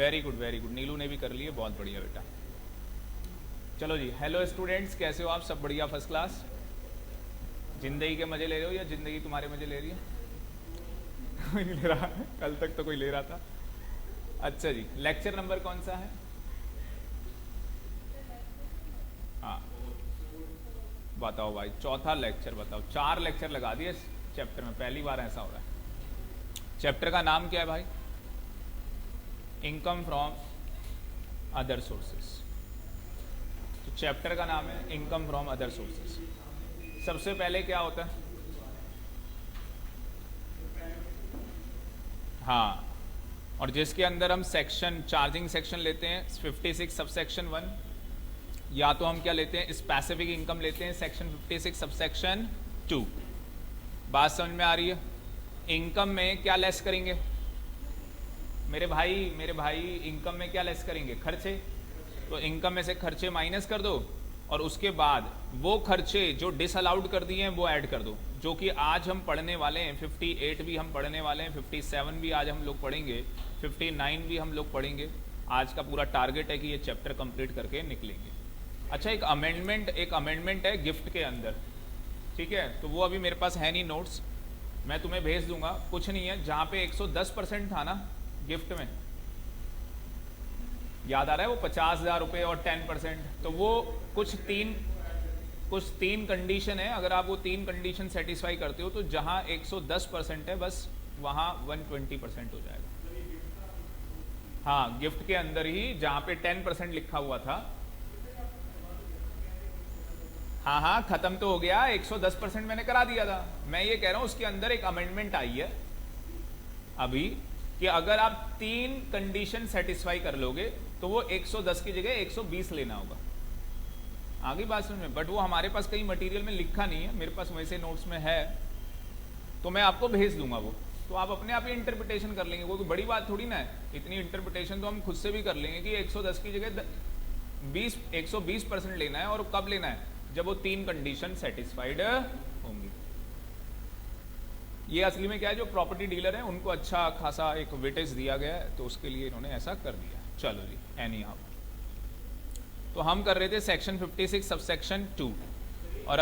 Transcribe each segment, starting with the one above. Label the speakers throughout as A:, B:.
A: Very good very good, नीलू ने भी कर लिए, बहुत बढ़िया बेटा। चलो जी, हेलो स्टूडेंट्स, कैसे हो आप सब? बढ़िया, फर्स्ट क्लास। जिंदगी के मजे ले रहे हो या जिंदगी तुम्हारे मजे ले रही है? कोई नहीं ले रहा, कल तक तो कोई ले रहा था। अच्छा जी, लेक्चर नंबर कौन सा है? हाँ बताओ भाई, चौथा लेक्चर बताओ। 4 लेक्चर लगा दिए इस चैप्टर में, पहली बार ऐसा हो रहा है। चैप्टर का नाम क्या है भाई? Income from other sources. तो चैप्टर का नाम है इनकम फ्रॉम अदर सोर्सेस। सबसे पहले क्या होता है? हाँ, और जिसके अंदर हम सेक्शन चार्जिंग सेक्शन लेते हैं 56 सबसेक्शन 1, या तो हम क्या लेते हैं स्पेसिफिक इनकम लेते हैं सेक्शन 56 सबसेक्शन 2। बात समझ में आ रही है? इनकम में क्या लेस करेंगे मेरे भाई इनकम में क्या लेस करेंगे? खर्चे। तो इनकम में से खर्चे माइनस कर दो, और उसके बाद वो खर्चे जो डिसअलाउड कर दिए हैं वो ऐड कर दो, जो कि आज हम पढ़ने वाले हैं। 58 भी हम पढ़ने वाले हैं, 57 भी आज हम लोग पढ़ेंगे, 59 भी हम लोग पढ़ेंगे। आज का पूरा टारगेट है कि ये चैप्टर कंप्लीट करके निकलेंगे। अच्छा, एक अमेंडमेंट है गिफ्ट के अंदर, ठीक है? तो वो अभी मेरे पास है नहीं नोट्स, मैं तुम्हें भेज दूंगा। कुछ नहीं है, जहाँ पे 110% था ना गिफ्ट में, याद आ रहा है वो 50,000 रुपये और 10%, तो वो कुछ तीन कंडीशन है। अगर आप वो 3 कंडीशन सेटिस्फाई करते हो तो जहां 110% है बस वहां 120% हो जाएगा। हाँ, गिफ्ट के अंदर ही जहां पे 10% लिखा हुआ था। हाँ, खत्म तो हो गया, 110% मैंने करा दिया था। मैं ये कह रहा हूं उसके अंदर एक अमेंडमेंट आई है अभी, कि अगर आप 3 कंडीशन सेटिस्फाई कर लोगे तो वो 110 की जगह 120 लेना होगा। आगे बात समझ में? बट वो हमारे पास कहीं मटेरियल में लिखा नहीं है, मेरे पास वैसे नोट्स में है, तो मैं आपको भेज दूंगा वो, तो आप अपने आप ही इंटरप्रिटेशन कर लेंगे। कोई बड़ी बात थोड़ी ना है, इतनी इंटरप्रिटेशन तो हम खुद से भी कर लेंगे कि 110 की जगह 120% लेना है। और कब लेना है? जब वो 3 कंडीशन सेटिस्फाइड होंगी। ये असली में क्या है, जो प्रॉपर्टी डीलर है उनको अच्छा खासा एक वेटेज दिया गया है, तो उसके लिए इन्होंने ऐसा कर दिया। चलो जी, एनी हाउ, तो हम कर रहे थे सेक्शन 56 सबसेक्शन 2, और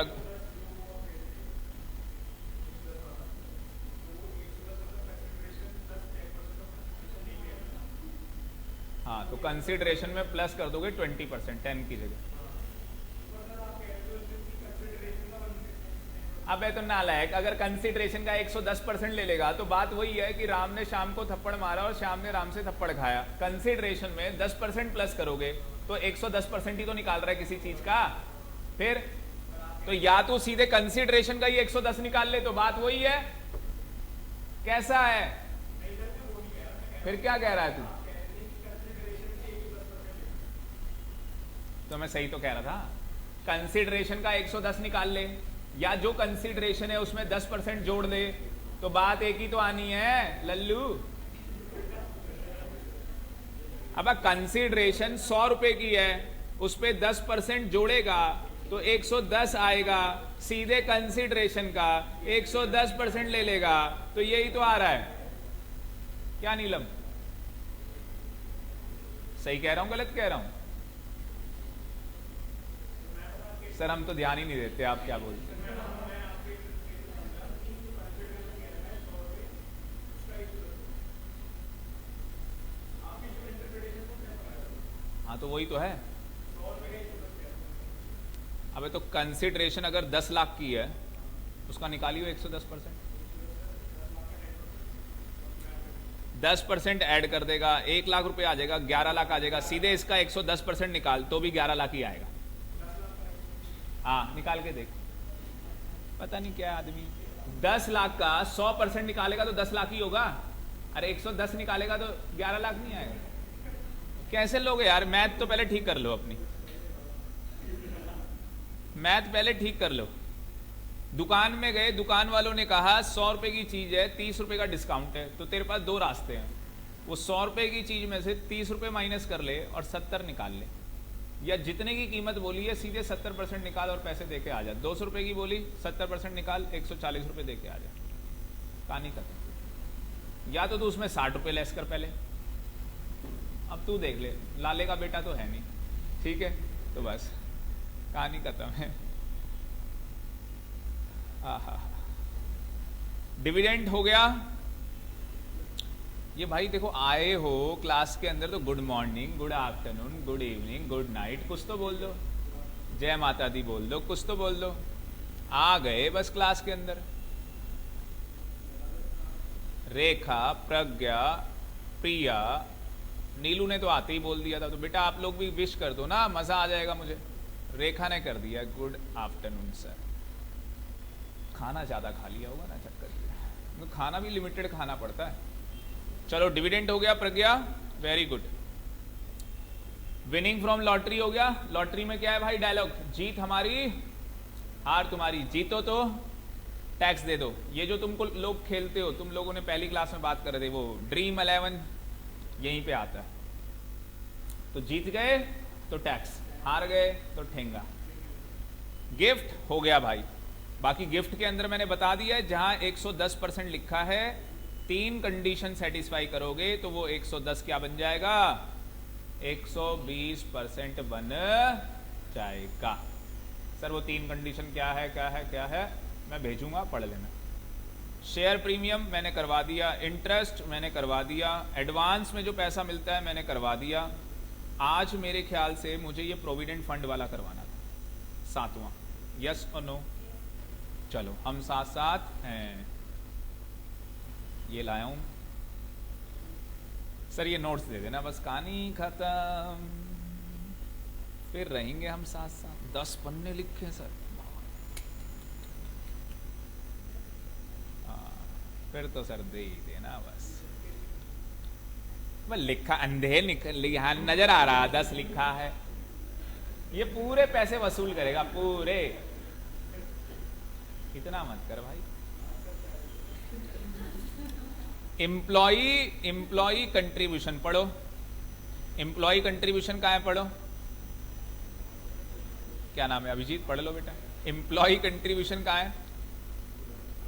A: हाँ, तो कंसिडरेशन में प्लस कर दोगे 20%, 10 की जगह। अबे तो नालायक, अगर कंसिडरेशन का 110% ले लेगा तो बात वही है कि राम ने श्याम को थप्पड़ मारा और श्याम ने राम से थप्पड़ खाया। कंसिडरेशन में 10% प्लस करोगे तो 110% ही तो निकाल रहा है किसी चीज का। फिर तो या तो सीधे कंसिडरेशन का ही 110 निकाल ले, तो बात वही है। कैसा है? फिर क्या कह रहा है तू? तो मैं सही तो कह रहा था, कंसिडरेशन का 110 निकाल ले, या जो कंसिडरेशन है उसमें 10% जोड़ दे, तो बात एक ही तो आनी है लल्लू। अब कंसिडरेशन 100 रुपए की है, उस पर 10% जोड़ेगा तो 110 आएगा, सीधे कंसिडरेशन का 110% ले लेगा, तो यही तो आ रहा है। क्या नीलम, सही कह रहा हूं गलत कह रहा हूं? सर हम तो ध्यान ही नहीं देते आप क्या बोलते हैं। हाँ तो वही तो है। अबे तो कंसिडरेशन अगर 10 लाख की है, उसका निकालियो 110%। 10% ऐड कर देगा, 1 लाख रुपए आ जाएगा, 11 लाख आ जाएगा। सीधे इसका 110% निकाल तो भी 11 लाख ही आएगा। हाँ निकाल के देख, पता नहीं क्या आदमी 10 लाख का 100% निकालेगा तो 10 लाख ही होगा। अरे 110 निकालेगा तो 11 लाख नहीं आएगा। कैसे लोगे यार? मैथ तो पहले ठीक कर लो, अपनी मैथ पहले ठीक कर लो। दुकान में गए, दुकान वालों ने कहा 100 रुपए की चीज है, 30 रुपए का डिस्काउंट है, तो तेरे पास 2 रास्ते हैं। वो 100 रुपए की चीज में से 30 रुपए माइनस कर ले और 70 निकाल ले, या जितने की कीमत बोली है सीधे 70% निकाल और पैसे देके आ जा। 200 रुपए की बोली, 70% निकाल, 140 रुपए देके आ जा, कहानी खत्म। या तो तू उसमें 60 रुपए लेस कर पहले, अब तू देख ले, लाले का बेटा तो है नहीं, ठीक है, तो बस कहानी खत्म है। डिविडेंड हो गया। ये भाई देखो, आए हो क्लास के अंदर तो good morning, good afternoon, good evening, good night कुछ तो बोल दो, जय माता दी बोल दो, कुछ तो बोल दो। आ गए बस क्लास के अंदर। रेखा, प्रज्ञा, प्रिया, नीलू ने तो आते ही बोल दिया था, तो बेटा आप लोग भी विश कर दो ना, मजा आ जाएगा मुझे। रेखा ने कर दिया गुड आफ्टरनून सर। खाना ज्यादा खा लिया होगा ना चक्कर में, तो खाना भी लिमिटेड खाना पड़ता है। चलो डिविडेंड हो गया Pragya, very good. Winning from lottery हो गया। लॉटरी में क्या है भाई डायलॉग, जीत हमारी हार तुम्हारी, जीतो तो टैक्स दे दो। ये जो तुमको लोग खेलते हो, तुम लोगों ने पहली क्लास में बात कर रहे थे, वो ड्रीम 11 यहीं पे आता है। तो जीत गए तो टैक्स, हार गए तो ठेंगा। गिफ्ट हो गया भाई। बाकी गिफ्ट के अंदर मैंने बता दिया है, जहां 110% लिखा है, 3 कंडीशन सेटिस्फाई करोगे तो वो 110 क्या बन जाएगा, 120% बन जाएगा। सर वो 3 कंडीशन क्या है क्या है क्या है, मैं भेजूंगा, पढ़ लेना। शेयर प्रीमियम मैंने करवा दिया, इंटरेस्ट मैंने करवा दिया, एडवांस में जो पैसा मिलता है मैंने करवा दिया। आज मेरे ख्याल से मुझे ये प्रोविडेंट फंड वाला करवाना था, 7वां, यस और नो। चलो हम साथ साथ हैं, ये लाया हूं सर, ये नोट्स दे देना बस, कहानी खत्म, फिर रहेंगे हम साथ साथ। 10 पन्ने लिखे सर, फिर तो सर दे ही देना बस। लिखा अंधे यहाँ नजर आ रहा 10 लिखा है, ये पूरे पैसे वसूल करेगा पूरे, इतना मत कर भाई। एम्प्लॉई कंट्रीब्यूशन पढ़ो, एम्प्लॉई कंट्रीब्यूशन कहाँ है पढ़ो, क्या नाम है अभिजीत, पढ़ लो बेटा। एम्प्लॉई कंट्रीब्यूशन कहाँ है,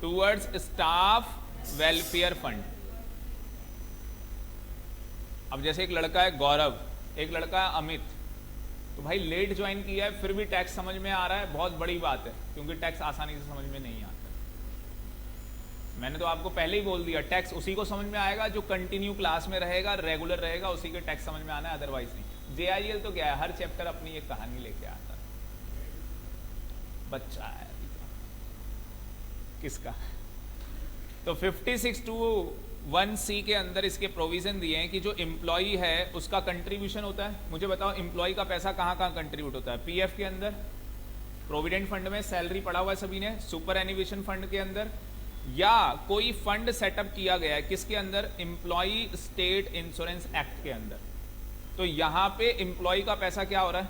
A: टूवर्ड्स स्टाफ वेलफेयर फंड। अब जैसे एक लड़का है गौरव, एक लड़का है अमित, तो भाई लेट ज्वाइन किया है फिर भी टैक्स समझ में आ रहा है, बहुत बड़ी बात है, क्योंकि टैक्स आसानी से समझ में नहीं आता। मैंने तो आपको पहले ही बोल दिया, टैक्स उसी को समझ में आएगा जो कंटिन्यू क्लास में रहेगा, रेगुलर रहेगा, उसी के टैक्स समझ में आना है, अदरवाइज नहीं। JIL तो क्या है, हर चैप्टर अपनी एक कहानी लेके आता है, बच्चा है किसका। तो 5621C के अंदर इसके प्रोविजन दिए हैं कि जो एम्प्लॉई है उसका कंट्रीब्यूशन होता है। मुझे बताओ एम्प्लॉई का पैसा कहाँ कहाँ कंट्रीब्यूट होता है, PF के अंदर, प्रोविडेंट फंड में सैलरी पड़ा हुआ है सभी ने, सुपर एनिवेशन फंड के अंदर, या कोई फंड सेटअप किया गया है किसके अंदर, एम्प्लॉई स्टेट इंश्योरेंस एक्ट के अंदर। तो यहां पे एम्प्लॉई का पैसा क्या हो रहा है,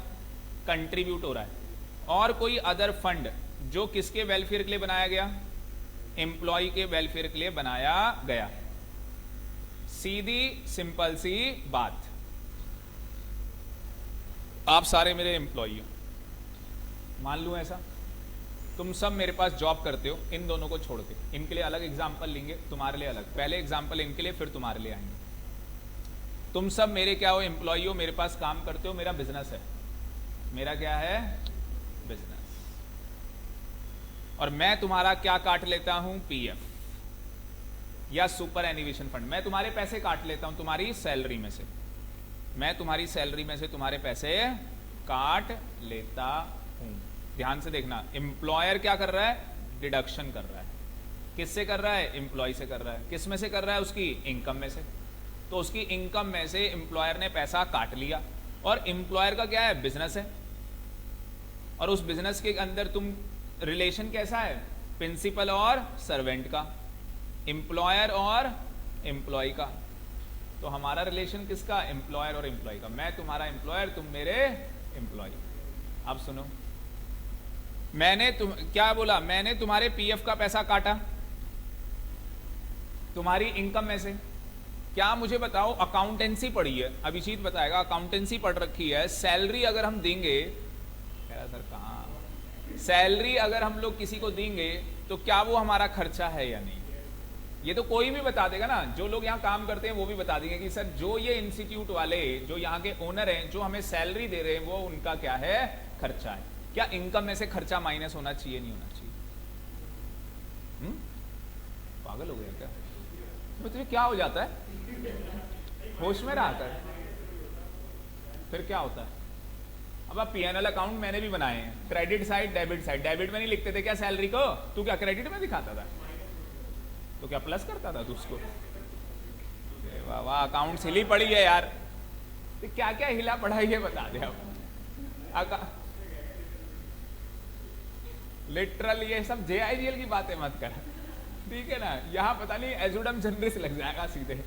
A: कंट्रीब्यूट हो रहा है। और कोई अदर फंड जो किसके वेलफेयर के लिए बनाया गया, एम्प्लॉई के वेलफेयर के लिए बनाया गया। सीधी सिंपल सी बात। आप सारे मेरे एम्प्लॉई हो, मान लूं ऐसा, तुम सब मेरे पास जॉब करते हो, इन दोनों को छोड़ के, इनके लिए अलग एग्जाम्पल लेंगे, तुम्हारे लिए अलग, पहले एग्जाम्पल इनके लिए फिर तुम्हारे लिए आएंगे। तुम सब मेरे क्या हो, एम्प्लॉई हो, मेरे पास काम करते हो, मेरा बिजनेस है, मेरा क्या है, बिजनेस। और मैं तुम्हारा क्या काट लेता हूं, PF या सुपर एनिवेशन फंड। मैं तुम्हारे पैसे काट लेता हूं तुम्हारी सैलरी में से, मैं तुम्हारी सैलरी में से तुम्हारे पैसे काट लेता हूं। ध्यान से देखना, एम्प्लॉयर क्या कर रहा है, डिडक्शन कर रहा है। किससे कर रहा है, एम्प्लॉय से कर रहा है। किस में से कर रहा है, उसकी इनकम में से। तो उसकी इनकम में से एम्प्लॉयर ने पैसा काट लिया, और एम्प्लॉयर का क्या है, बिजनेस है, और उस बिजनेस के अंदर तुम रिलेशन कैसा है, प्रिंसिपल और सर्वेंट का, एम्प्लॉयर और एम्प्लॉय का। तो हमारा रिलेशन किसका, एम्प्लॉयर और एम्प्लॉय का। मैं तुम्हारा एम्प्लॉयर, तुम मेरे एम्प्लॉय। अब सुनो, मैंने क्या बोला, मैंने तुम्हारे PF का पैसा काटा तुम्हारी इनकम में से। क्या मुझे बताओ, अकाउंटेंसी पढ़ी है, अभिजीत बताएगा, अकाउंटेंसी पढ़ रखी है। सैलरी अगर हम देंगे, सर कहाँ, सैलरी अगर हम लोग किसी को देंगे तो क्या वो हमारा खर्चा है या नहीं, ये तो कोई भी बता देगा ना, जो लोग यहाँ काम करते हैं वो भी बता देंगे कि सर जो ये इंस्टीट्यूट वाले, जो यहाँ के ओनर हैं, जो हमें सैलरी दे रहे हैं, वो उनका क्या है, खर्चा है। क्या इनकम में से खर्चा माइनस होना चाहिए, नहीं होना चाहिए? पागल हो गया क्या? तो तुझे क्या हो जाता है, होश में रहा कर, फिर क्या होता है? अब आप P&L अकाउंट मैंने भी बनाए हैं, credit side debit side. Debit में नहीं लिखते थे क्या सैलरी को, तू क्या क्रेडिट में दिखाता था? तो क्या प्लस करता था तू उसको? वाह वाह, अकाउंट्स हिली पड़ी है यार। तो क्या क्या हिला पड़ा है ये बता दे अब। लिटरल ये सब JIGL की बातें मत कर, ठीक है ना? यहाँ पता नहीं एजुडम जनरस लग जाएगा सीधे।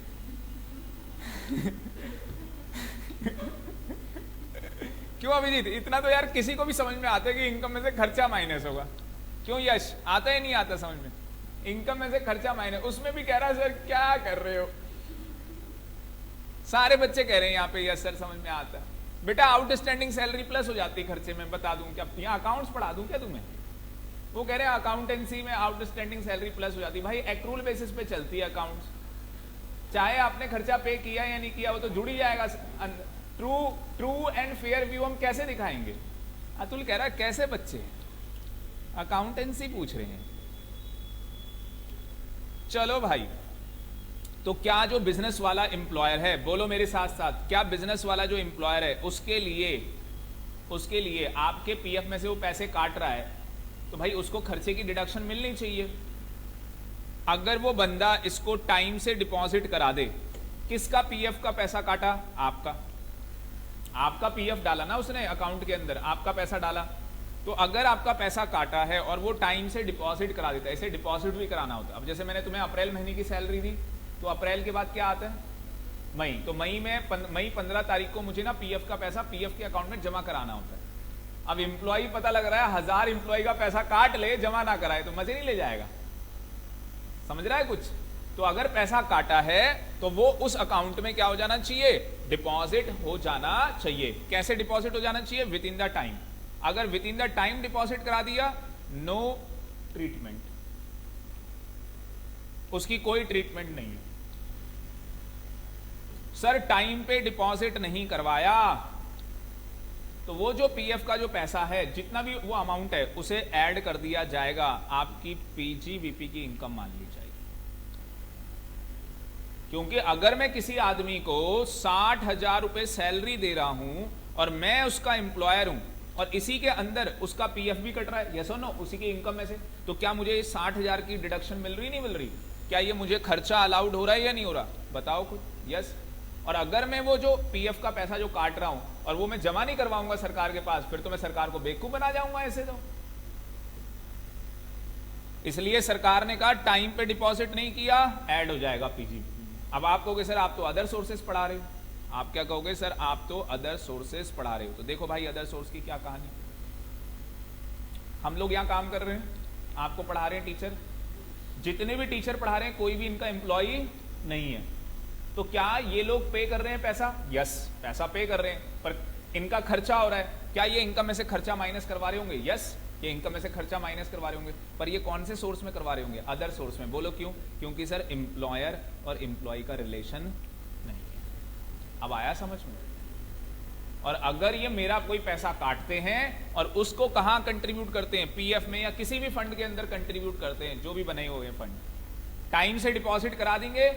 A: क्यों अभिजीत, इतना तो यार किसी को भी समझ में आता है कि इनकम में से खर्चा माइनस होगा। क्यों यश, आता है नहीं आता समझ में? इनकम में से खर्चा माइनस, उसमें भी कह रहा है सर क्या कर रहे हो? सारे बच्चे कह रहे हैं यहाँ पे यस सर समझ में आता है। बेटा आउटस्टैंडिंग सैलरी प्लस हो जाती है खर्चे में, बता दूं क्या? यहाँ अकाउंट्स पढ़ा दूं क्या तुम्हें? वो कह रहे हैं अकाउंटेंसी में आउटस्टैंडिंग सैलरी प्लस हो जाती है। भाई एक्रूल बेसिस पे चलती है अकाउंट्स, चाहे आपने खर्चा पे किया या नहीं किया, वो तो जुड़ ही जाएगा। ट्रू एंड फेयर व्यू हम कैसे दिखाएंगे? अतुल कह रहा है कैसे बच्चे अकाउंटेंसी पूछ रहे हैं। चलो भाई, तो क्या जो बिजनेस वाला एम्प्लॉयर है, बोलो मेरे साथ साथ, क्या बिजनेस वाला जो एम्प्लॉयर है उसके लिए आपके पीएफ में से वो पैसे काट रहा है, तो भाई उसको खर्चे की डिडक्शन मिलनी चाहिए। अगर वो बंदा इसको टाइम से डिपॉजिट करा दे, किसका पीएफ का पैसा काटा? आपका पीएफ डाला ना उसने अकाउंट के अंदर, आपका पैसा डाला। तो अगर आपका पैसा काटा है और वो टाइम से डिपॉजिट करा देता है, इसे डिपॉजिट भी कराना होता है। अब जैसे मैंने तुम्हें अप्रैल महीने की सैलरी दी, तो अप्रैल के बाद क्या आता है? मई। तो मई 15 तारीख को मुझे ना पीएफ का पैसा पीएफ के अकाउंट में जमा कराना होता है। अब एम्प्लॉय पता लग रहा है 1000 एम्प्लॉय का पैसा काट ले, जमा ना कराए, तो मजे नहीं ले जाएगा। समझ रहा है कुछ? तो अगर पैसा काटा है तो वो उस अकाउंट में क्या हो जाना चाहिए? डिपॉजिट हो जाना चाहिए। कैसे डिपॉजिट हो जाना चाहिए? Within the time. अगर within the time deposit करा दिया, नो ट्रीटमेंट, उसकी कोई ट्रीटमेंट नहीं है। सर टाइम पे डिपॉजिट नहीं करवाया तो वो जो पीएफ का जो पैसा है, जितना भी वो अमाउंट है, उसे ऐड कर दिया जाएगा, आपकी पीजीवीपी की इनकम मान ली जाएगी। क्योंकि अगर मैं किसी आदमी को 60,000 रुपए सैलरी दे रहा हूं और मैं उसका एम्प्लॉयर हूं और इसी के अंदर उसका पीएफ भी कट रहा है, यस और नो, उसी की इनकम में से, तो क्या मुझे 60,000 की डिडक्शन मिल रही नहीं मिल रही? क्या ये मुझे खर्चा अलाउड हो रहा है या नहीं हो रहा? बताओ खुद। यस। और अगर मैं वो जो पीएफ का पैसा जो काट रहा हूं और वो मैं जमा नहीं करवाऊंगा सरकार के पास, फिर तो मैं सरकार को बेवकूफ बना जाऊंगा ऐसे तो। इसलिए सरकार ने कहा टाइम पे डिपॉजिट नहीं किया, ऐड हो जाएगा पीजी। अब आप कहोगे सर आप तो अदर सोर्सेस पढ़ा रहे हो। आप क्या कहोगे? सर आप तो अदर सोर्सेस पढ़ा रहे हो। तो देखो भाई अदर सोर्स की क्या कहानी। हम लोग यहां काम कर रहे हैं, आपको पढ़ा रहे हैं टीचर, जितने भी टीचर पढ़ा रहे हैं कोई भी इनका एम्प्लॉई नहीं है। तो क्या ये लोग पे कर रहे हैं पैसा? यस, पैसा पे कर रहे हैं, पर इनका खर्चा हो रहा है। क्या ये इनकम में से खर्चा माइनस करवा रहे होंगे? यस, ये इनकम में से खर्चा माइनस करवा रहे होंगे, पर ये कौन से सोर्स में करवा रहे होंगे? अदर सोर्स में। बोलो क्यों? क्योंकि सर एम्प्लॉयर और एम्प्लॉय का रिलेशन नहीं है। अब आया समझ में? और अगर ये मेरा कोई पैसा काटते हैं और उसको कहां कंट्रीब्यूट करते हैं? पीएफ में या किसी भी फंड के अंदर कंट्रीब्यूट करते हैं, जो भी बने हुए हैं फंड, टाइम से डिपॉजिट करा देंगे,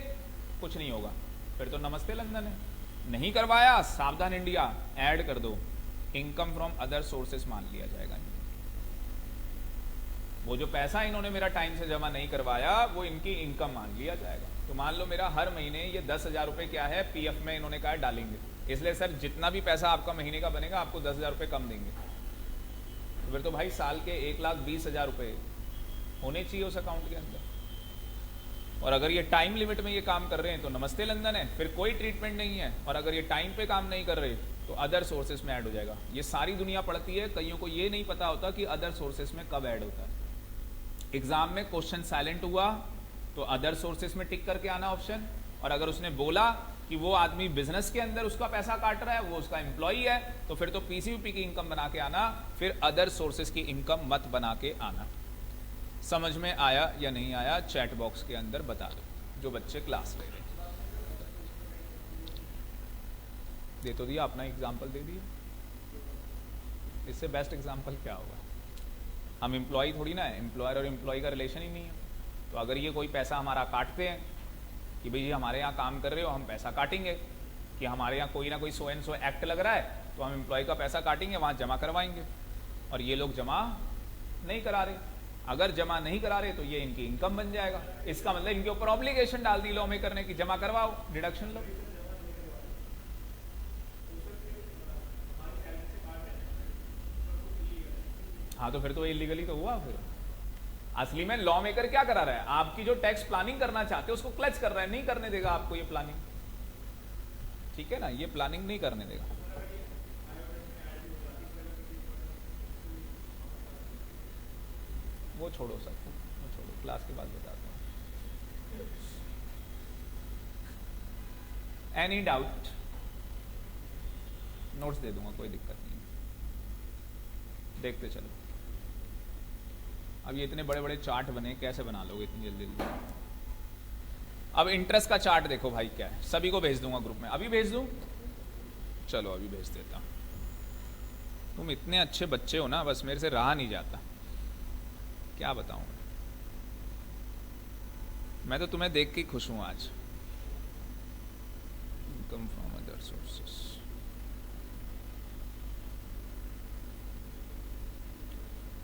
A: कुछ नहीं होगा, फिर तो नमस्ते लंदन है। नहीं करवाया, सावधान इंडिया, ऐड कर दो, इनकम फ्रॉम अदर सोर्सेस मान लिया जाएगा। वो जो पैसा इन्होंने मेरा टाइम से जमा नहीं करवाया, वो इनकी इनकम मान लिया जाएगा। तो मान लो मेरा हर महीने ये 10,000 रुपए क्या है, पीएफ में इन्होंने कहा डालेंगे, इसलिए सर जितना भी पैसा आपका महीने का बनेगा आपको 10,000 रुपए कम देंगे। तो फिर तो भाई साल के 1,20,000 रुपए होने चाहिए उस अकाउंट के अंदर। और अगर ये टाइम लिमिट में ये काम कर रहे हैं तो नमस्ते लंदन है, फिर कोई ट्रीटमेंट नहीं है। और अगर ये टाइम पे काम नहीं कर रहे तो अदर सोर्सेस में ऐड हो जाएगा। ये सारी दुनिया पढ़ती है, कईयों को ये नहीं पता होता कि अदर सोर्सेस में कब ऐड होता है। एग्जाम में क्वेश्चन साइलेंट हुआ तो अदर सोर्सेस में टिक करके आना ऑप्शन, और अगर उसने बोला कि वो आदमी बिजनेस के अंदर उसका पैसा काट रहा है, वो उसका एम्प्लॉई है, तो फिर तो पीसीयूपी की इनकम बना के आना, फिर अदर सोर्सेस की इनकम मत बना के आना। समझ में आया या नहीं आया चैट बॉक्स के अंदर बता दो, जो बच्चे क्लास ले रहे। दे तो दिया, अपना एग्जाम्पल दे दिया, इससे बेस्ट एग्जाम्पल क्या होगा? हम एम्प्लॉय थोड़ी ना है, एम्प्लॉयर और एम्प्लॉय का रिलेशन ही नहीं है। तो अगर ये कोई पैसा हमारा काटते हैं कि भाई हमारे यहाँ काम कर रहे हो, हम पैसा काटेंगे, कि हमारे यहाँ कोई ना कोई सो एंड सो एक्ट लग रहा है, तो हम एम्प्लॉय का पैसा काटेंगे, वहाँ जमा करवाएंगे। और ये लोग जमा नहीं करा रहे, अगर जमा नहीं करा रहे तो ये इनकी इनकम बन जाएगा। इसका मतलब इनके ऊपर ऑब्लिगेशन डाल दी लॉ मेकर ने कि जमा करवाओ, डिडक्शन लो। हाँ तो फिर तो इलीगली तो हुआ। फिर असली में लॉ मेकर क्या करा रहा है? आपकी जो टैक्स प्लानिंग करना चाहते हो उसको क्लच कर रहा है, नहीं करने देगा आपको ये प्लानिंग। ठीक है ना, ये प्लानिंग नहीं करने देगा। वो छोड़ो सर, वो छोड़ो, क्लास के बाद बताता हूँ। Any doubt? नोट्स दे दूंगा, कोई दिक्कत नहीं, देखते चलो। अब ये इतने बड़े बड़े चार्ट बने, कैसे बना लोगे इतनी जल्दी जल्दी? अब इंटरेस्ट का चार्ट देखो भाई क्या है, सभी को भेज दूंगा ग्रुप में। अभी भेज दूं? चलो अभी भेज देता हूं। तुम इतने अच्छे बच्चे हो ना, बस मेरे से रहा नहीं जाता, क्या बताऊं। मैं तो तुम्हें देख के खुश हूं आज। इनकम फ्रॉम अदर सोर्सेस,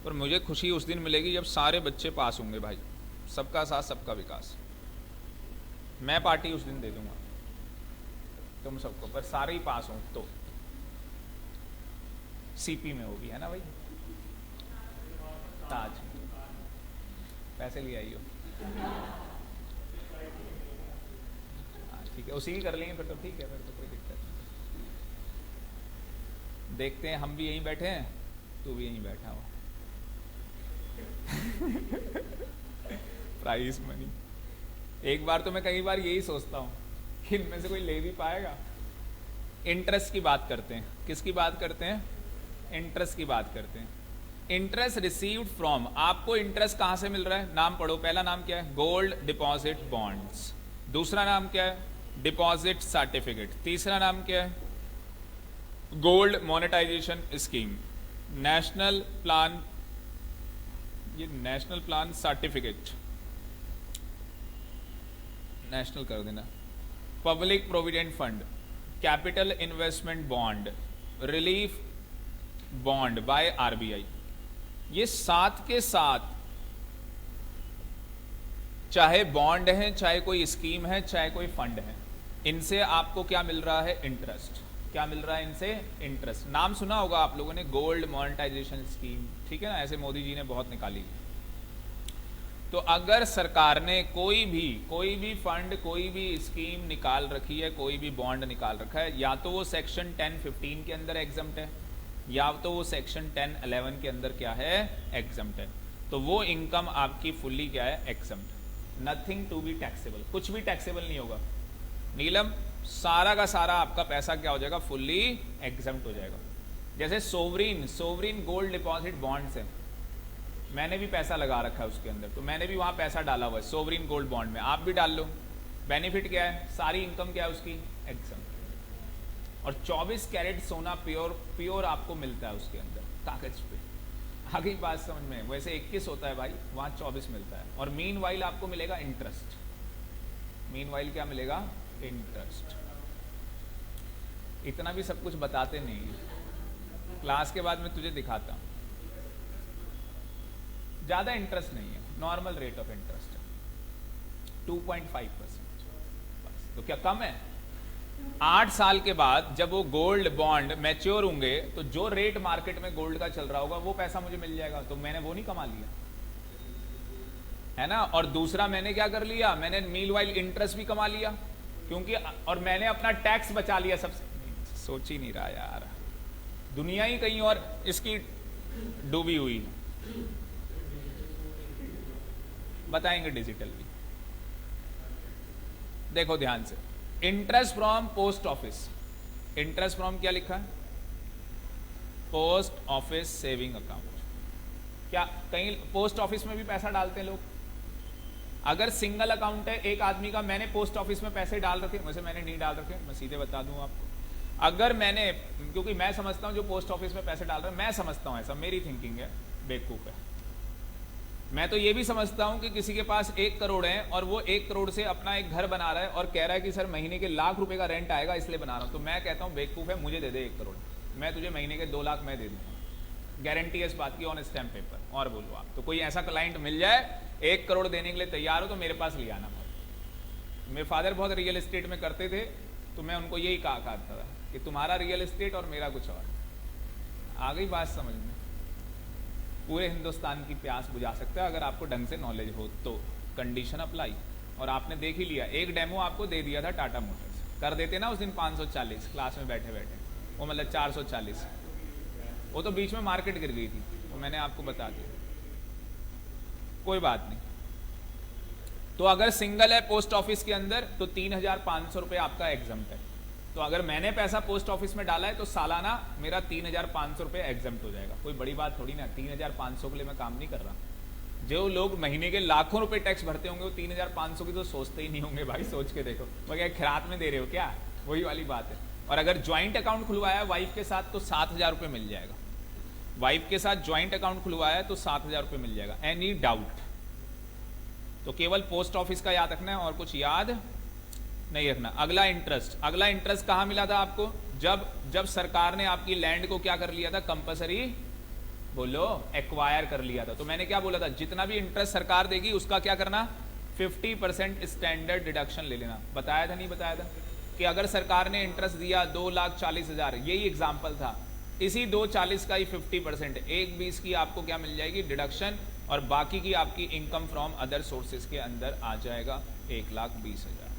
A: पर मुझे खुशी उस दिन मिलेगी जब सारे बच्चे पास होंगे भाई। सबका साथ सबका विकास, मैं पार्टी उस दिन दे दूंगा तुम सबको, पर सारे ही पास हों तो। सीपी में होगी, है ना भाई? ताज पैसे ले आइयो। ठीक है, उसी की कर लेंगे फिर तो। ठीक है, फिर तो कोई दिक्कत नहीं। देखते हैं, हम भी यहीं बैठे हैं, तू भी यहीं बैठा हो। प्राइस मनी, एक बार तो मैं कई बार यही सोचता हूँ कि इनमें से कोई ले भी पाएगा। इंटरेस्ट की बात करते हैं, किसकी बात करते हैं? इंटरेस्ट की बात करते हैं। इंटरेस्ट रिसीव्ड फ्रॉम, आपको इंटरेस्ट कहां से मिल रहा है? नाम पढ़ो, पहला नाम क्या है? Gold deposit bonds. दूसरा नाम क्या है? Deposit certificate. तीसरा नाम क्या है? Gold monetization scheme. National plan, ये नेशनल प्लान सर्टिफिकेट, नेशनल कर देना। Public provident fund, capital investment bond, relief bond by RBI. ये साथ के साथ, चाहे बॉन्ड है, चाहे कोई स्कीम है, चाहे कोई फंड है, इनसे आपको क्या मिल रहा है? इंटरेस्ट। क्या मिल रहा है इनसे? इंटरेस्ट। नाम सुना होगा आप लोगों ने, गोल्ड मोनेटाइजेशन स्कीम, ठीक है ना? ऐसे मोदी जी ने बहुत निकाली। तो अगर सरकार ने कोई भी फंड, कोई भी स्कीम निकाल रखी है, कोई भी बॉन्ड निकाल रखा है, या तो वो सेक्शन 10(15) के अंदर एग्जम्प्ट है, या तो वो सेक्शन 10(11) के अंदर क्या है? एग्जम्प्ट है। तो वो इनकम आपकी फुल्ली क्या है? Exempt. Nothing to be taxable, कुछ भी टैक्सेबल नहीं होगा। नीलम, सारा का सारा आपका पैसा क्या हो जाएगा? फुल्ली एग्जम्प्ट हो जाएगा। जैसे सोवरीन गोल्ड डिपॉजिट बॉन्ड्स है, मैंने भी पैसा लगा रखा है उसके अंदर, तो मैंने भी वहां पैसा डाला हुआ है सोवरीन गोल्ड बॉन्ड में, आप भी डाल लो। बेनिफिट क्या है? सारी इनकम क्या है उसकी? एग्जम्प्ट। और 24 कैरेट सोना प्योर आपको मिलता है उसके अंदर, कागज पे। आगे बात समझ में? वैसे 21 होता है भाई, वहां 24 मिलता है। और मीनवाइल आपको मिलेगा इंटरेस्ट। मीनवाइल क्या मिलेगा? इंटरेस्ट। इतना भी सब कुछ बताते नहीं, क्लास के बाद में तुझे दिखाता हूं। ज्यादा इंटरेस्ट नहीं है, नॉर्मल रेट ऑफ इंटरेस्ट है 2.5%। तो क्या कम है? 8 साल के बाद जब वो गोल्ड बॉन्ड मैच्योर होंगे, तो जो रेट मार्केट में गोल्ड का चल रहा होगा वो पैसा मुझे मिल जाएगा। तो मैंने वो नहीं कमा लिया, है ना? और दूसरा मैंने क्या कर लिया? मैंने मीनवाइल इंटरेस्ट भी कमा लिया, क्योंकि और मैंने अपना टैक्स बचा लिया सबसे। सोच ही नहीं रहा यार, दुनिया ही कहीं और इसकी डूबी हुई है। बताएंगे डिजिटल भी। देखो ध्यान से, interest from post office. Interest from क्या लिखा है? Post office saving account. क्या कहीं पोस्ट ऑफिस में भी पैसा डालते हैं लोग? अगर सिंगल अकाउंट है एक आदमी का, मैंने पोस्ट ऑफिस में पैसे डाल रखे, वैसे मैंने नहीं डाल रखे, मैं सीधे बता दूं आपको, अगर मैंने, क्योंकि मैं समझता हूं जो पोस्ट ऑफिस में पैसे डाल रहे हैं, मैं समझता हूं ऐसा, मेरी थिंकिंग है, बेवकूफ है। मैं तो ये भी समझता हूं कि किसी के पास 1 करोड़ है और वो 1 करोड़ से अपना एक घर बना रहा है और कह रहा है कि सर महीने के लाख रुपए का रेंट आएगा इसलिए बना रहा हूं, तो मैं कहता हूं बेवकूफ है, मुझे दे दे 1 करोड़, मैं तुझे महीने के 2 लाख मैं दे दूंगा, गारंटी है इस बात की, ऑन स्टैम्प पेपर। और बोलो आप, तो कोई ऐसा क्लाइंट मिल जाए 1 करोड़ देने के लिए तैयार हो तो मेरे पास ले आना। मेरे फादर बहुत रियल एस्टेट में करते थे, तो मैं उनको यही कहा करता था कि तुम्हारा रियल एस्टेट और मेरा कुछ और। आ गई बात समझ में? पूरे हिंदुस्तान की प्यास बुझा सकता है अगर आपको ढंग से नॉलेज हो तो। कंडीशन अप्लाई, और आपने देख ही लिया, एक डेमो आपको दे दिया था टाटा मोटर्स, कर देते ना उस दिन 540 क्लास में बैठे बैठे, वो मतलब 440, वो तो बीच में मार्केट गिर गई थी, वो मैंने आपको बता दिया, कोई बात नहीं। तो अगर सिंगल है पोस्ट ऑफिस के अंदर तो 3,500 रुपये आपका एग्जम्प्ट है। तो अगर मैंने पैसा पोस्ट ऑफिस में डाला है तो सालाना मेरा 3,500 रुपये एग्जम्प्ट हो जाएगा। कोई बड़ी बात थोड़ी ना, 3,500 के लिए मैं काम नहीं कर रहा। जो लोग महीने के लाखों रुपए टैक्स भरते होंगे वो 3,500 की तो सोचते ही नहीं होंगे भाई, सोच के देखो, वो क्या खिरात में दे रहे हो क्या? वही वाली बात है। और अगर ज्वाइंट अकाउंट खुलवाया वाइफ के साथ तो 7,000 रुपये मिल जाएगा। वाइफ के साथ ज्वाइंट अकाउंट खुलवाया तो 7,000 रुपये मिल जाएगा। Any doubt? तो केवल पोस्ट ऑफिस का याद रखना है और कुछ याद नहीं रखना। अगला इंटरेस्ट, अगला इंटरेस्ट कहां मिला था आपको? जब सरकार ने आपकी लैंड को क्या कर लिया था, कंपलसरी बोलो, एक्वायर कर लिया था। तो मैंने क्या बोला था, जितना भी इंटरेस्ट सरकार देगी उसका क्या करना, 50% स्टैंडर्ड डिडक्शन ले लेना। बताया था नहीं बताया था कि अगर सरकार ने इंटरेस्ट दिया 2,40,000, यही एग्जाम्पल था, इसी 2,40 का ही 50%, 1,20 की आपको क्या मिल जाएगी, डिडक्शन, और बाकी की आपकी इनकम फ्रॉम अदर सोर्सेज के अंदर आ जाएगा 1,20,000।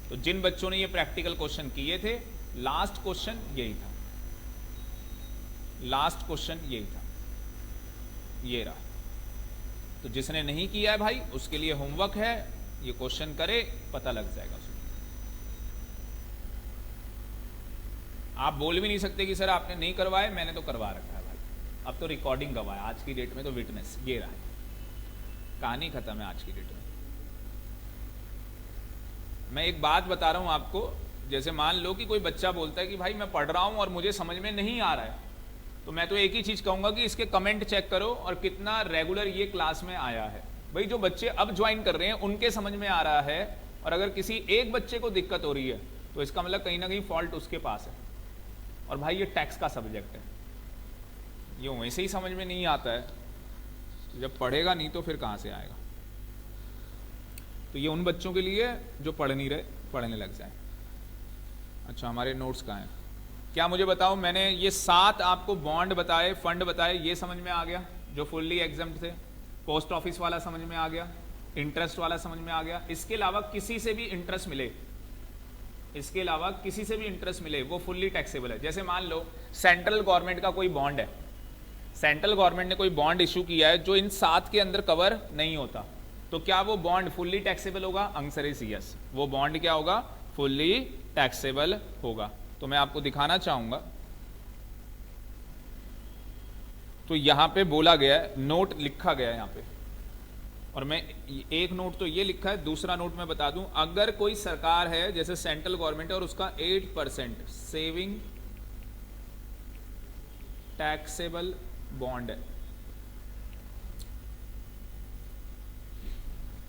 A: तो जिन बच्चों ने ये प्रैक्टिकल क्वेश्चन किए थे, लास्ट क्वेश्चन यही था, लास्ट क्वेश्चन यही था, ये रहा। तो जिसने नहीं किया है भाई उसके लिए होमवर्क है, ये क्वेश्चन करे, पता लग जाएगा उसको। आप बोल भी नहीं सकते कि सर आपने नहीं करवाए, मैंने तो करवा रखा है भाई, अब तो रिकॉर्डिंग गवाह है, आज की डेट में तो विटनेस ये रहा है, कहानी खत्म है आज की डेट में। मैं एक बात बता रहा हूं आपको, जैसे मान लो कि कोई बच्चा बोलता है कि भाई मैं पढ़ रहा हूं और मुझे समझ में नहीं आ रहा है, तो मैं तो एक ही चीज कहूंगा कि इसके कमेंट चेक करो और कितना रेगुलर ये क्लास में आया है। भाई जो बच्चे अब ज्वाइन कर रहे हैं उनके समझ में आ रहा है, और अगर किसी एक बच्चे को दिक्कत हो रही है तो इसका मतलब कहीं ना कहीं फॉल्ट उसके पास है। और भाई ये टैक्स का सब्जेक्ट है, ये वैसे ही समझ में नहीं आता है, जब पढ़ेगा नहीं तो फिर कहां से आएगा। तो ये उन बच्चों के लिए जो पढ़ नहीं रहे, पढ़ने लग जाए। अच्छा, हमारे नोट्स कहाँ हैं? क्या मुझे बताओ, मैंने ये 7 आपको बॉन्ड बताए, फंड बताए, ये समझ में आ गया जो फुल्ली एग्जम्प्ट थे? पोस्ट ऑफिस वाला समझ में आ गया, इंटरेस्ट वाला समझ में आ गया। इसके अलावा किसी से भी इंटरेस्ट मिले, इसके अलावा किसी से भी इंटरेस्ट मिले वो फुल्ली टैक्सेबल है। जैसे मान लो सेंट्रल गवर्नमेंट का कोई बॉन्ड है, सेंट्रल गवर्नमेंट ने कोई बॉन्ड इशू किया है जो इन 7 के अंदर कवर नहीं होता, तो क्या वो बॉन्ड फुल्ली टैक्सेबल होगा? आंसर इज यस, वो बॉन्ड क्या होगा, फुल्ली टैक्सेबल होगा। तो मैं आपको दिखाना चाहूंगा, तो यहां पे बोला गया है, नोट लिखा गया है यहां पे, और मैं एक नोट तो ये लिखा है, दूसरा नोट मैं बता दूं, अगर कोई सरकार है जैसे सेंट्रल गवर्नमेंट है और उसका 8% सेविंग टैक्सेबल बॉन्ड है,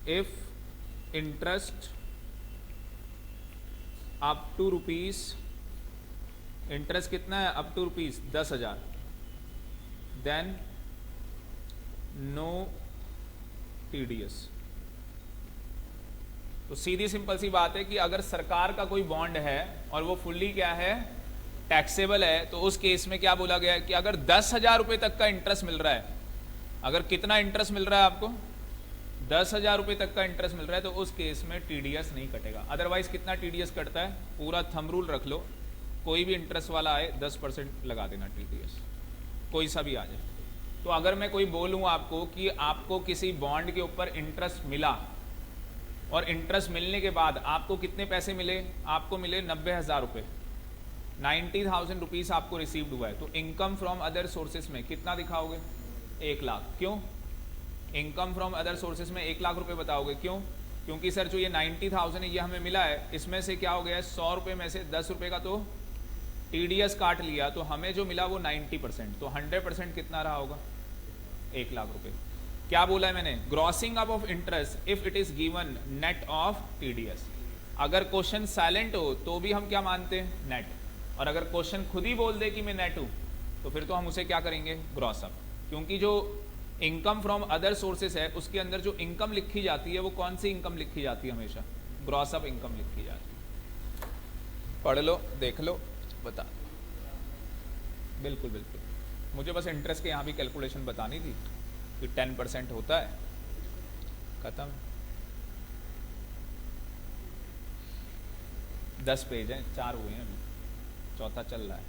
A: if interest up to rupees, interest कितना है up to rupees 10,000, then no TDS. तो सीधी सिंपल सी बात है कि अगर सरकार का कोई बॉन्ड है और वो फुल्ली क्या है, टैक्सेबल है, तो उस केस में क्या बोला गया है कि अगर 10,000 रुपए तक का इंटरेस्ट मिल रहा है, अगर कितना इंटरेस्ट मिल रहा है आपको, 10,000 रुपए तक का इंटरेस्ट मिल रहा है, तो उस केस में टीडीएस नहीं कटेगा। अदरवाइज कितना टीडीएस कटता है, पूरा थंब रूल रख लो, कोई भी इंटरेस्ट वाला आए 10% लगा देना टीडीएस, कोई सा भी आ जाए। तो अगर मैं कोई बोलूं आपको कि आपको किसी बॉन्ड के ऊपर इंटरेस्ट मिला, और इंटरेस्ट मिलने के बाद आपको कितने पैसे मिले, आपको मिले 90,000 रुपए, 90,000 रुपीज आपको रिसीव्ड हुआ है, तो इनकम फ्रॉम अदर सोर्सेस में कितना दिखाओगे, 1,00,000। क्यों? इनकम फ्रॉम अदर सोर्सेज में 1,00,000 रुपए बताओगे, क्यों? क्योंकि सर जो ये 90,000 है ये हमें मिला है, इसमें से क्या हो गया है, 100 रुपए में से 10 रुपए का तो टीडीएस काट लिया, तो हमें जो मिला वो 90%, तो 100% कितना रहा होगा? 1,00,000 रुपए। क्या बोला है मैंने? Grossing up of interest if it is given net of TDS. अगर क्वेश्चन साइलेंट हो तो भी हम क्या मानते हैं? नेट। और अगर क्वेश्चन खुद ही बोल दे कि मैं नेट हूं, तो फिर तो हम उसे क्या करेंगे? Gross up. क्योंकि जो इनकम फ्रॉम अदर सोर्सेस है उसके अंदर जो इनकम लिखी जाती है वो कौन सी इनकम लिखी जाती है? हमेशा ग्रॉस अप इनकम लिखी जाती है। पढ़ लो, देख लो, बता। बिल्कुल बिल्कुल, मुझे बस इंटरेस्ट के यहाँ भी कैलकुलेशन बतानी थी कि 10% होता है, खत्म। 10 पेज हैं, 4 हुए हैं अभी, चौथा चल रहा है।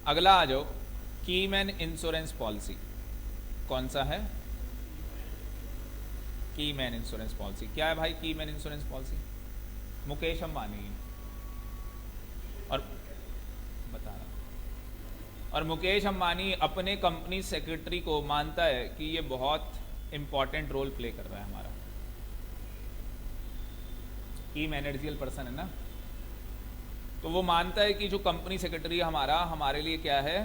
A: अगला आ जाओ, कीमैन इंश्योरेंस पॉलिसी। कौन सा है? Keyman insurance policy. क्या है भाई keyman insurance policy? Mukesh Ambani और बता रहा, और मुकेश अंबानी अपने कंपनी सेक्रेटरी को मानता है कि ये बहुत इंपॉर्टेंट रोल प्ले कर रहा है हमारा। की मैनेजरियल पर्सन है ना, तो वो मानता है कि जो कंपनी सेक्रेटरी हमारा हमारे लिए क्या है,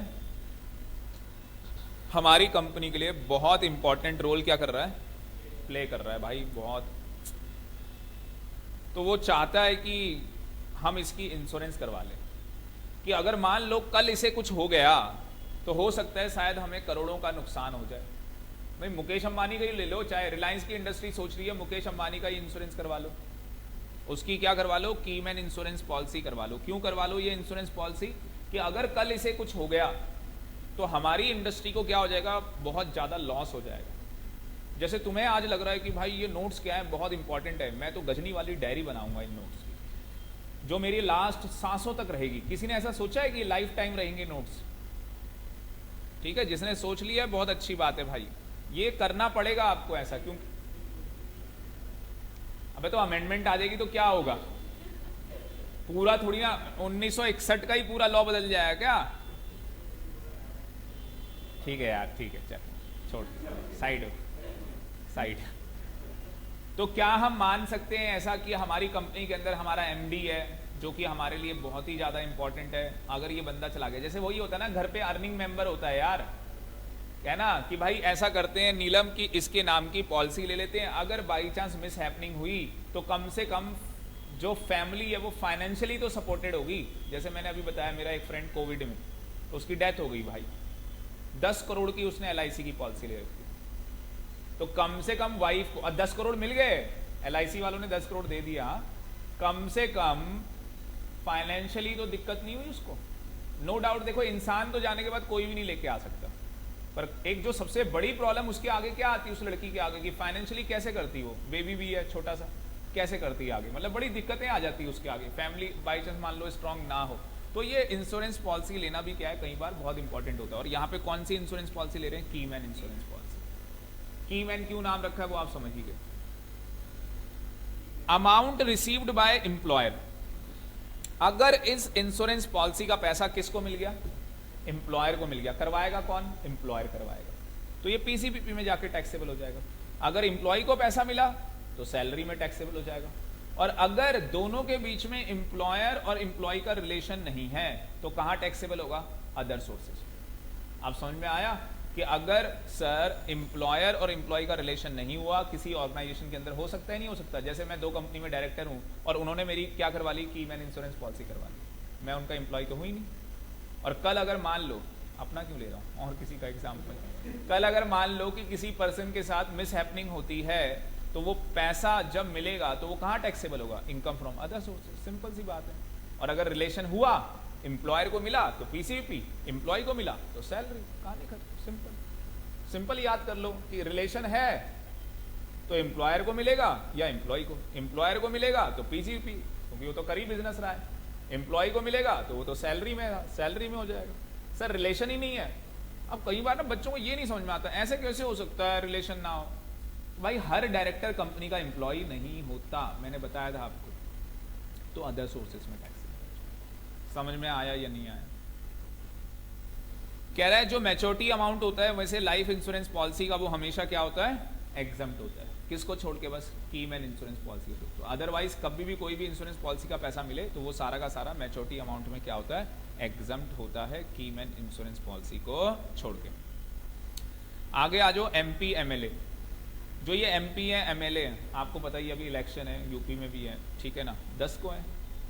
A: हमारी कंपनी के लिए बहुत इंपॉर्टेंट रोल क्या कर रहा है? प्ले कर रहा है भाई, बहुत। तो वो चाहता है कि हम इसकी इंश्योरेंस करवा लें कि अगर मान लो कल इसे कुछ हो गया तो हो सकता है शायद हमें करोड़ों का नुकसान हो जाए। भाई मुकेश अंबानी का ही ले लो, चाहे रिलायंस की इंडस्ट्री सोच रही है मुकेश अंबानी का ही इंश्योरेंस करवा लो, उसकी क्या करवा लो? कीमैन इंश्योरेंस पॉलिसी करवा लो। क्यों करवा लो ये इंश्योरेंस पॉलिसी? कि अगर कल इसे कुछ हो गया तो हमारी इंडस्ट्री को क्या हो जाएगा? बहुत ज्यादा लॉस हो जाएगा। जैसे तुम्हें आज लग रहा है कि भाई ये नोट्स क्या है, बहुत इंपॉर्टेंट है, मैं तो गजनी वाली डायरी बनाऊंगा इन नोट्स की, जो मेरी लास्ट सांसों तक रहेगी। किसी ने ऐसा सोचा है कि लाइफ टाइम रहेंगे नोट्स? ठीक है, जिसने सोच लिया है बहुत अच्छी बात है भाई, ये करना पड़ेगा आपको ऐसा। क्यों? अबे तो अमेंडमेंट आ जाएगी तो क्या होगा? पूरा थोड़ी ना 1961 का ही पूरा लॉ बदल जाएगा क्या? ठीक है यार, ठीक है, चल छोड़, साइड हो, साइड। तो क्या हम मान सकते हैं ऐसा कि हमारी कंपनी के अंदर हमारा एमडी है जो कि हमारे लिए बहुत ही ज्यादा इंपॉर्टेंट है, अगर ये बंदा चला गया, जैसे वही होता है ना घर पे अर्निंग मेंबर होता है यार, क्या ना कि भाई ऐसा करते हैं नीलम की इसके नाम की पॉलिसी ले लेते हैं, अगर बाई चांस मिस हैपनिंग हुई तो कम से कम जो फैमिली है वो फाइनेंशियली तो सपोर्टेड होगी। जैसे मैंने अभी बताया मेरा एक फ्रेंड कोविड में, तो उसकी डेथ हो गई भाई, 10 करोड़ की उसने LIC की पॉलिसी ले रखी, तो कम से कम वाइफ को 10 करोड़ मिल गए, LIC वालों ने 10 करोड़ दे दिया, कम से कम फाइनेंशियली तो दिक्कत नहीं हुई उसको। नो डाउट, देखो इंसान तो जाने के बाद कोई भी नहीं लेके आ सकता, पर एक जो सबसे बड़ी प्रॉब्लम उसके आगे क्या आती है उस लड़की के आगे, कि फाइनेंशियली कैसे करती हो, बेबी भी है छोटा सा, कैसे करती है आगे, मतलब बड़ी दिक्कतें आ जाती है उसके आगे, फैमिली बाई चांस मान लो स्ट्रांग ना हो। तो ये इंश्योरेंस पॉलिसी लेना भी क्या है, कई बार बहुत इंपॉर्टेंट होता है। और यहाँ पे कौन सी इंश्योरेंस पॉलिसी ले रहे हैं? Keyman insurance policy. कीमैन क्यों नाम रखा है वो आप समझ ही गए। अमाउंट रिसीव्ड बाय एम्प्लॉयर, अगर इस इंश्योरेंस पॉलिसी का पैसा किसको मिल गया? एम्प्लॉयर को मिल गया, करवाएगा कौन? एम्प्लॉयर करवाएगा, तो ये PCPP में जाके टैक्सेबल हो जाएगा। अगर एम्प्लॉय को पैसा मिला तो सैलरी में टैक्सेबल हो जाएगा, और अगर दोनों के बीच में एम्प्लॉयर और एम्प्लॉय का रिलेशन नहीं है तो कहां टैक्सेबल होगा? Other sources. आप समझ में आया कि अगर सर एम्प्लॉयर और एम्प्लॉय का रिलेशन नहीं हुआ किसी ऑर्गेनाइजेशन के अंदर, हो सकता है नहीं हो सकता, जैसे मैं 2 कंपनी में डायरेक्टर हूं और उन्होंने मेरी क्या करवा ली? कीमैन इंश्योरेंस पॉलिसी करवा ली, मैं उनका एम्प्लॉय तो हूं ही नहीं। और कल अगर मान लो, अपना क्यों ले रहा हूं और किसी का एग्जाम्पल, कल अगर मान लो कि किसी पर्सन के साथ मिस हैपनिंग होती है तो वो पैसा जब मिलेगा तो वो कहां टैक्सेबल होगा? Income from other sources, simple सी बात है। और अगर रिलेशन हुआ, एम्प्लॉयर को मिला तो PCPP, एम्प्लॉय को मिला तो सैलरी, कहानी खत्म। सिंपल सिंपल याद कर लो कि रिलेशन है तो एम्प्लॉयर को मिलेगा या एम्प्लॉय को, एम्प्लॉयर को मिलेगा तो PCPP क्योंकि वो तो करीब बिजनेस रहा है, एम्प्लॉय को मिलेगा तो वो तो सैलरी में हो जाएगा। सर रिलेशन ही नहीं है। अब कई बार ना बच्चों को ये नहीं समझ में आता, ऐसे कैसे हो सकता है रिलेशन ना हो? भाई हर डायरेक्टर कंपनी का एम्प्लॉय नहीं होता, मैंने बताया था आपको, तो अदर सोर्सेस में टैक्स। समझ में आया या नहीं आया? कह रहा है जो मैच्योरिटी अमाउंट होता है वैसे लाइफ इंश्योरेंस पॉलिसी का वो हमेशा क्या होता है, एग्जम्प्ट होता है। किसको छोड़ के, बस कीमैन इंश्योरेंस पॉलिसी को। तो अदरवाइज कभी भी कोई भी इंश्योरेंस पॉलिसी का पैसा मिले तो वो सारा का सारा मैच्योरिटी अमाउंट में क्या होता है, एग्जम्प्ट होता है, कीमैन इंश्योरेंस पॉलिसी को छोड़ के। आगे आ जाओ एमपी एमएलए। जो ये एमपी है एमएलए है, आपको पता ही अभी इलेक्शन है, यूपी में भी है, ठीक है ना, 10 को है,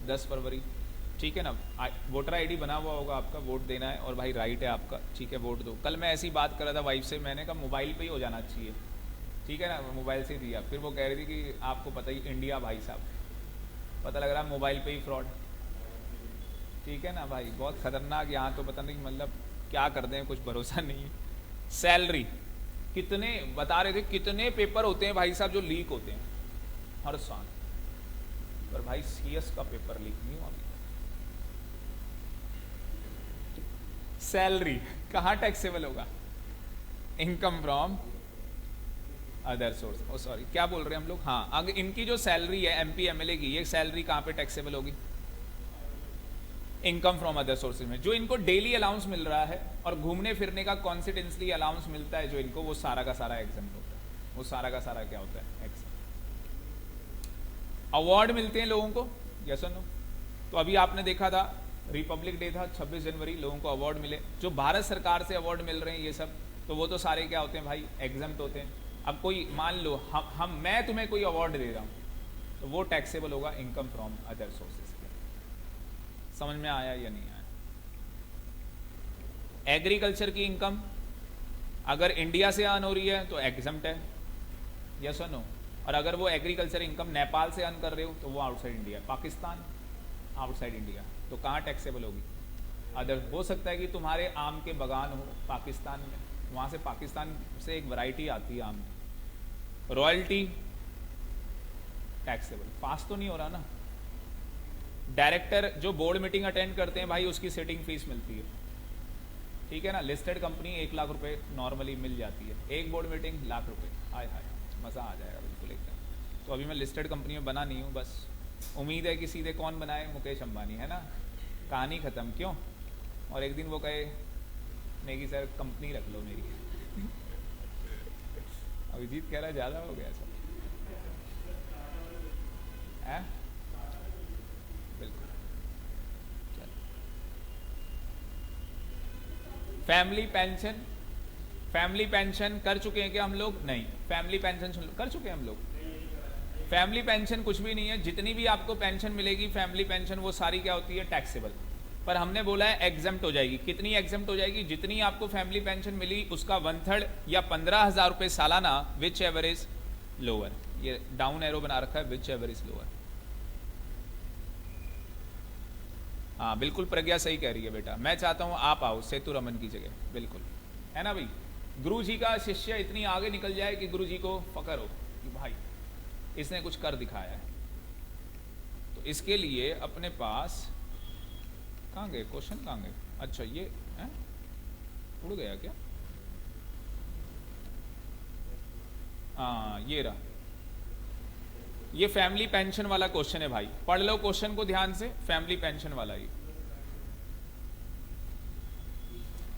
A: 10 फरवरी, ठीक है ना। वोटर आईडी बना हुआ होगा आपका, वोट देना है और भाई राइट है आपका, ठीक है, वोट दो। कल मैं ऐसी बात कर रहा था वाइफ से, मैंने कहा मोबाइल पे ही हो जाना चाहिए, ठीक है ना, मोबाइल से दिया। फिर वो कह रही थी कि आपको पता ही इंडिया भाई साहब, पता लग रहा है मोबाइल पे ही फ्रॉड, ठीक है ना भाई, बहुत खतरनाक। यहाँ तो पता नहीं मतलब क्या कर दें, कुछ भरोसा नहीं है। सैलरी कितने बता रहे थे, कितने पेपर होते हैं भाई साहब जो लीक होते हैं हर साल, पर भाई सीएस का पेपर लीक नहीं हुआ अभी। सैलरी कहाँ टैक्सेबल होगा, income from other source. Oh sorry, क्या बोल रहे हैं हम लोग, हाँ, अगर इनकी जो सैलरी है एमपी एमएलए की, ये सैलरी कहाँ पे टैक्सेबल होगी, इनकम फ्रॉम अदर सोर्सेज में। जो इनको डेली अलाउंस मिल रहा है और घूमने फिरने का कॉन्सिडेंसली अलाउंस मिलता है जो इनको, वो सारा का सारा एग्जम्प्ट होता है, वो सारा का सारा क्या होता है, एग्जम्प्ट। अवार्ड मिलते हैं लोगों को, यस और नो। तो अभी आपने देखा था रिपब्लिक डे था 26 जनवरी, लोगों को अवार्ड मिले, जो भारत सरकार से अवार्ड मिल रहे हैं ये सब, तो वो तो सारे क्या होते हैं भाई, एग्जम्प्ट होते हैं। अब कोई मान लो मैं तुम्हें कोई अवार्ड दे रहा हूं तो वो टैक्सेबल होगा इनकम फ्रॉम अदर सोर्सेज। समझ में आया या नहीं आया। एग्रीकल्चर की इनकम अगर इंडिया से अर्न हो रही है तो एग्जम्प्ट है, यस और नो। और अगर वो एग्रीकल्चर इनकम नेपाल से अर्न कर रहे हो तो वो outside India, Pakistan outside India, तो कहाँ टैक्सेबल होगी, अदर। हो सकता है कि तुम्हारे आम के बागान हो पाकिस्तान में, वहाँ से पाकिस्तान से एक वैरायटी आती है आम की, रॉयल्टी टैक्सेबल। पास तो नहीं हो रहा ना। डायरेक्टर जो बोर्ड मीटिंग अटेंड करते हैं भाई, उसकी सिटिंग फीस मिलती है, ठीक है ना। लिस्टेड कंपनी 1 लाख रुपए नॉर्मली मिल जाती है, एक बोर्ड मीटिंग लाख रुपए, हाय हाय मज़ा आ जाएगा बिल्कुल एकदम। तो अभी मैं लिस्टेड कंपनी में बना नहीं हूँ, बस उम्मीद है कि सीधे कौन बनाए, मुकेश अंबानी, है ना, कहानी ख़त्म। क्यों, और एक दिन वो कहे नेगी सर कंपनी रख लो मेरी। अभिजीत कह रहा है ज़्यादा हो गया सब, है बिल्कुल। फैमिली पेंशन, फैमिली पेंशन कर चुके हैं क्या हम लोग, नहीं। फैमिली पेंशन कर चुके हैं हम लोग। फैमिली पेंशन कुछ भी नहीं है, जितनी भी आपको पेंशन मिलेगी फैमिली पेंशन, वो सारी क्या होती है, टैक्सेबल। पर हमने बोला है एग्जम्प्ट हो जाएगी। कितनी एग्जम्प्ट हो जाएगी, जितनी आपको फैमिली पेंशन मिली उसका 1/3 या 15,000 रुपये सालाना, विच एवर इज लोअर। ये डाउन एरो बना रखा है, विच एवर इज लोअर। हाँ बिल्कुल, प्रज्ञा सही कह रही है बेटा, मैं चाहता हूँ आप आओ सेतु रमन की जगह, बिल्कुल, है ना भाई। गुरु जी का शिष्य इतनी आगे निकल जाए कि गुरु जी को फकर हो कि भाई इसने कुछ कर दिखाया है। तो इसके लिए अपने पास, कहाँ गए क्वेश्चन, कहाँ गए, अच्छा ये है, उड़ गया क्या, हाँ ये रहा, ये फैमिली पेंशन वाला क्वेश्चन है भाई, पढ़ लो क्वेश्चन को ध्यान से, फैमिली पेंशन वाला ही।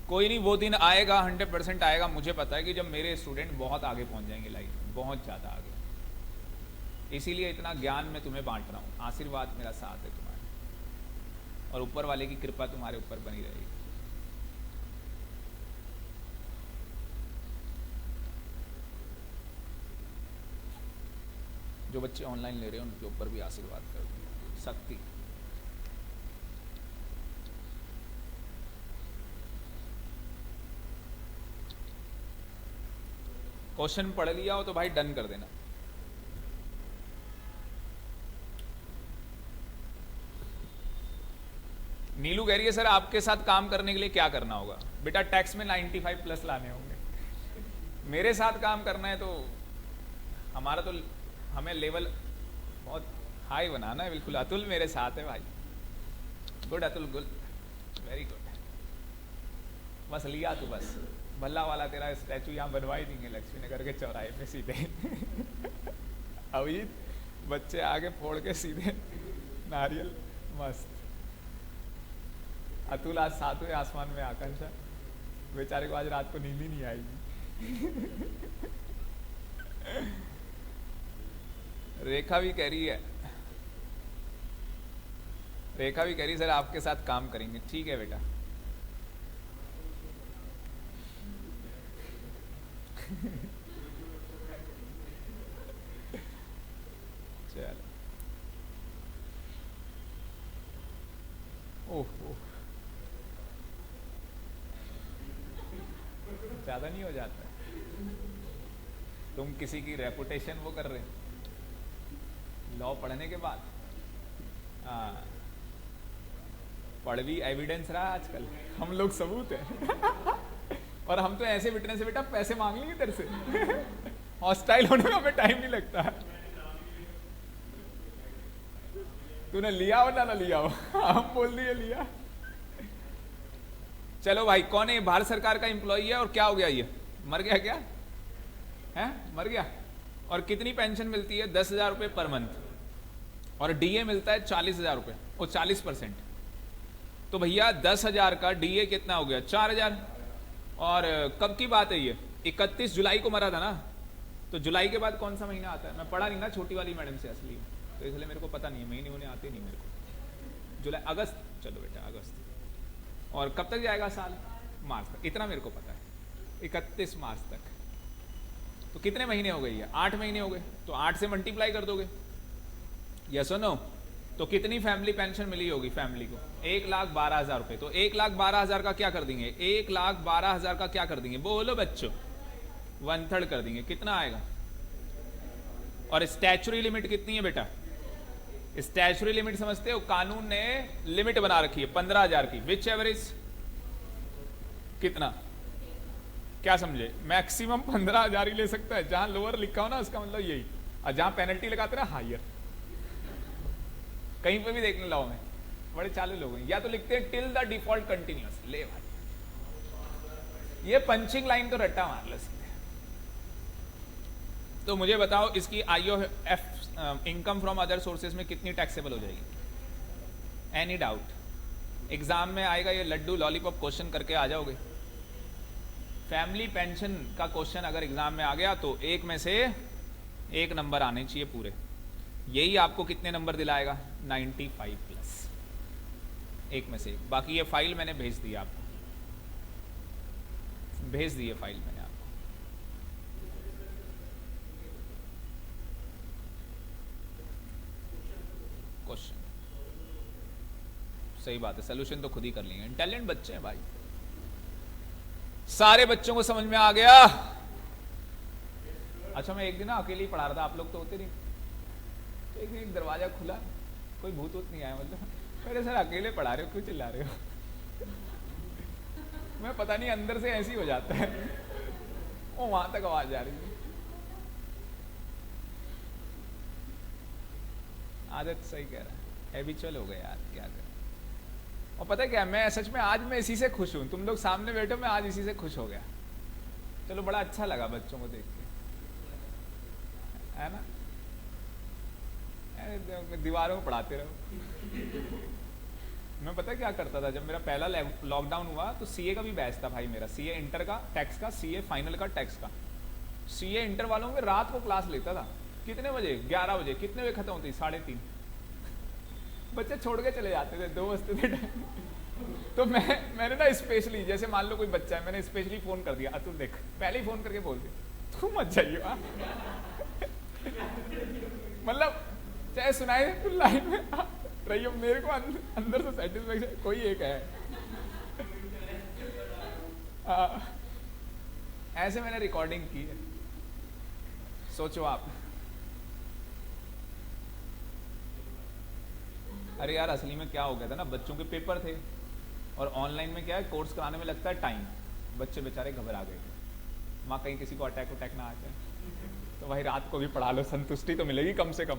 A: कोई नहीं, वो दिन आएगा, 100% आएगा। मुझे पता है कि जब मेरे स्टूडेंट बहुत आगे पहुंच जाएंगे लाइफ में, बहुत ज़्यादा आगे। इसीलिए इतना ज्ञान मैं तुम्हें बांट रहा हूँ, आशीर्वाद मेरा साथ है तुम्हारे, और ऊपर वाले की कृपा तुम्हारे ऊपर बनी रहेगी। जो बच्चे ऑनलाइन ले रहे हैं उनके ऊपर भी आशीर्वाद कर दो, शक्ति। क्वेश्चन पढ़ लिया हो तो भाई डन कर देना। नीलू कह रही है सर आपके साथ काम करने के लिए क्या करना होगा, बेटा टैक्स में 95 प्लस लाने होंगे। मेरे साथ काम करना है तो हमारा तो, हमें लेवल बहुत हाई बनाना है, बिल्कुल। अतुल मेरे साथ है भाई, good Atul, good, very good. बस लिया तो बस, भल्ला वाला तेरा स्टैचू यहाँ बनवा ही देंगे लक्ष्मी नगर के चौराहे पे सीधे। अभी बच्चे आगे फोड़ के सीधे नारियल, मस्त। अतुल आज 7वें आसमान में, आकांक्षा बेचारे को आज रात को नींद ही नहीं आएगी। रेखा भी कह रही है, रेखा भी कह रही है सर आपके साथ काम करेंगे। ठीक है बेटा। चलो, ओह ज्यादा नहीं हो जाता? तुम किसी की रेपुटेशन वो कर रहे हो लॉ पढ़ने के बाद। हाँ, पढ़ भी एविडेंस रहा आजकल, हम लोग सबूत है। और हम तो ऐसे विटनेस है बेटा, पैसे मांग लेंगे तेरे से। हॉस्टाइल होने में हमें टाइम नहीं लगता। तूने लिया हो ना लिया हो, हम बोल दिए लिया। चलो भाई, कौन है? भारत सरकार का एम्प्लॉई है और क्या हो गया? ये मर गया क्या है? मर गया। और कितनी पेंशन मिलती है? 10,000 रुपए पर मंथ। और डीए मिलता है 40,000 रुपए, और 40%। तो भैया 10,000 का डीए कितना हो गया? 4,000। और कब की बात है ये? 31 जुलाई को मरा था ना। तो जुलाई के बाद कौन सा महीना आता है? मैं पढ़ा नहीं ना छोटी वाली मैडम से असली, तो इसलिए मेरे को पता नहीं है, महीने उन्हें आते नहीं मेरे को। जुलाई, अगस्त, चलो बेटा अगस्त। और कब तक जाएगा साल? मार्च तक। इतना मेरे को पता है, 31 मार्च तक। तो कितने महीने हो गए? ये 8 महीने हो गए। तो 8 से मल्टीप्लाई कर दोगे, यस और नो? तो कितनी फैमिली पेंशन मिली होगी फैमिली को? 1,12,000 रुपए। तो 1,12,000 का क्या कर देंगे? 1,12,000 का क्या कर देंगे? बोलो बच्चों, 1/3 कर देंगे। कितना आएगा? और स्टैचुरी लिमिट कितनी है बेटा? स्टैचुरी लिमिट समझते हो? कानून ने लिमिट बना रखी है 15,000 की। विच एवरेज कितना? क्या समझे? मैक्सिमम 15,000 ही ले सकता है। जहां लोअर लिखा हो ना, उसका मतलब यही। और जहां पेनल्टी लगाते ना हायर, कहीं पे भी देखने लॉ में बड़े चालू लोग हैं, या तो लिखते हैं टिल द डिफॉल्ट कंटिन्यूअस। ले भाई, ये पंचिंग लाइन तो रट्टा मार ले सकते हैं। तो मुझे बताओ, इसकी IOF income from other sources में कितनी टैक्सेबल हो जाएगी? Any doubt? एग्जाम में आएगा ये लड्डू लॉलीपॉप क्वेश्चन करके आ जाओगे। फैमिली पेंशन का क्वेश्चन अगर एग्जाम में आ गया तो एक में से एक नंबर आने चाहिए पूरे। यही आपको कितने नंबर दिलाएगा? 95+। एक में से एक। बाकी ये फाइल मैंने भेज दी आपको, भेज दी है फाइल मैंने आपको। क्वेश्चन सही बात है, सोल्यूशन तो खुद ही कर लेंगे। इंटेलिजेंट बच्चे हैं भाई, सारे बच्चों को समझ में आ गया। अच्छा, मैं एक दिन ना अकेले ही पढ़ा रहा था, आप लोग तो होते नहीं। तो एक दिन एक दरवाजा खुला, कोई भूत वूत नहीं आया, मतलब मेरे सर अकेले पढ़ा रहे हो, क्यों चिल्ला रहे हो? मैं पता नहीं अंदर से ऐसी हो जाता है, वो वहां तक आवाज आ रही है। आदत सही कह रहा है, हैबिचुअल हो गया यार, क्या करें। और पता है क्या, मैं सच में आज मैं इसी से खुश हूं। तुम लोग सामने बैठो, मैं आज इसी से खुश हो गया। चलो, बड़ा अच्छा लगा बच्चों को देख के, है ना? दीवारों को पढ़ाते रहो। मैं पता क्या करता था, जब मेरा पहला लॉकडाउन हुआ तो सीए का भी बैच था भाई मेरा। सीए इंटर का टैक्स का, सीए फाइनल का टैक्स का। सीए इंटर वालों में रात को क्लास लेता था। कितने बजे? 11 बजे। कितने बजे खत्म होती? 3:30। बच्चे छोड़ के चले जाते थे, 2 बजते थे टाइम। तो मैंने ना स्पेशली, जैसे मान लो कोई बच्चा है, मैंने स्पेशली फोन कर दिया, अतुल देख, पहले ही फोन करके बोल दिया तू मत जाइए। मतलब चाहे सुनाई दे, तू लाइन में रहियो, मेरे को अंदर से सेटिस्फेक्शन कोई एक है। ऐसे मैंने रिकॉर्डिंग की है, सोचो आप। अरे यार, असली में क्या हो गया था ना, बच्चों के पेपर थे और ऑनलाइन में क्या है, कोर्स कराने में लगता है टाइम। बच्चे बेचारे घबरा गए थे, माँ कहीं किसी को अटैक ना आ जाए, तो भाई रात को भी पढ़ा लो, संतुष्टि तो मिलेगी कम से कम।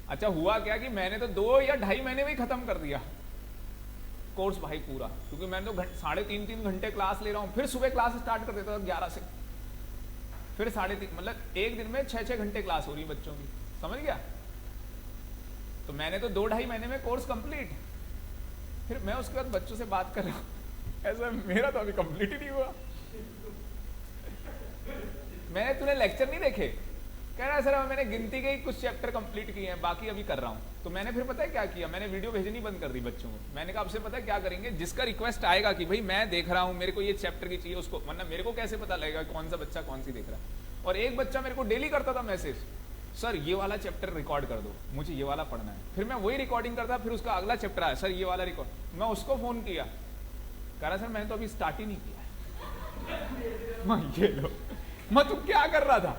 A: अच्छा, हुआ क्या कि मैंने तो 2 या 2.5 महीने में ही खत्म कर दिया कोर्स भाई पूरा, क्योंकि मैं तो 3.5 घंटे क्लास ले रहा हूँ। फिर सुबह क्लास स्टार्ट कर देता था 11 से, फिर 3.5, मतलब एक दिन में 6-6 घंटे क्लास हो रही है बच्चों की, समझ गया? तो मैंने तो 2-2.5 महीने में कोर्स कंप्लीट। फिर मैं उसके बाद बच्चों से बात कर रहा हूँ, ऐसा मेरा तो अभी कंप्लीट ही नहीं हुआ। मैंने तूने लेक्चर नहीं देखे? कह रहा है सर मैंने गिनती के ही कुछ चैप्टर कंप्लीट किए हैं, बाकी अभी कर रहा हूँ। तो मैंने फिर पता है क्या किया, मैंने वीडियो भेजनी बंद कर दी बच्चों को। मैंने कहा आपसे पता है क्या करेंगे, जिसका रिक्वेस्ट आएगा कि भाई मैं देख रहा हूँ, मेरे को ये चैप्टर की चाहिए, उसको, वरना मेरे को कैसे पता लगेगा कौन सा बच्चा कौन सी देख रहा है। और एक बच्चा मेरे को डेली करता था मैसेज, सर ये वाला चैप्टर रिकॉर्ड कर दो, मुझे ये वाला पढ़ना है। फिर मैं वही रिकॉर्डिंग करता, फिर उसका अगला चैप्टर आया, सर ये वाला रिकॉर्ड। मैं उसको फोन किया, कह रहा सर मैंने तो अभी स्टार्ट ही नहीं किया। मैं ये लो, मैं तू क्या कर रहा था?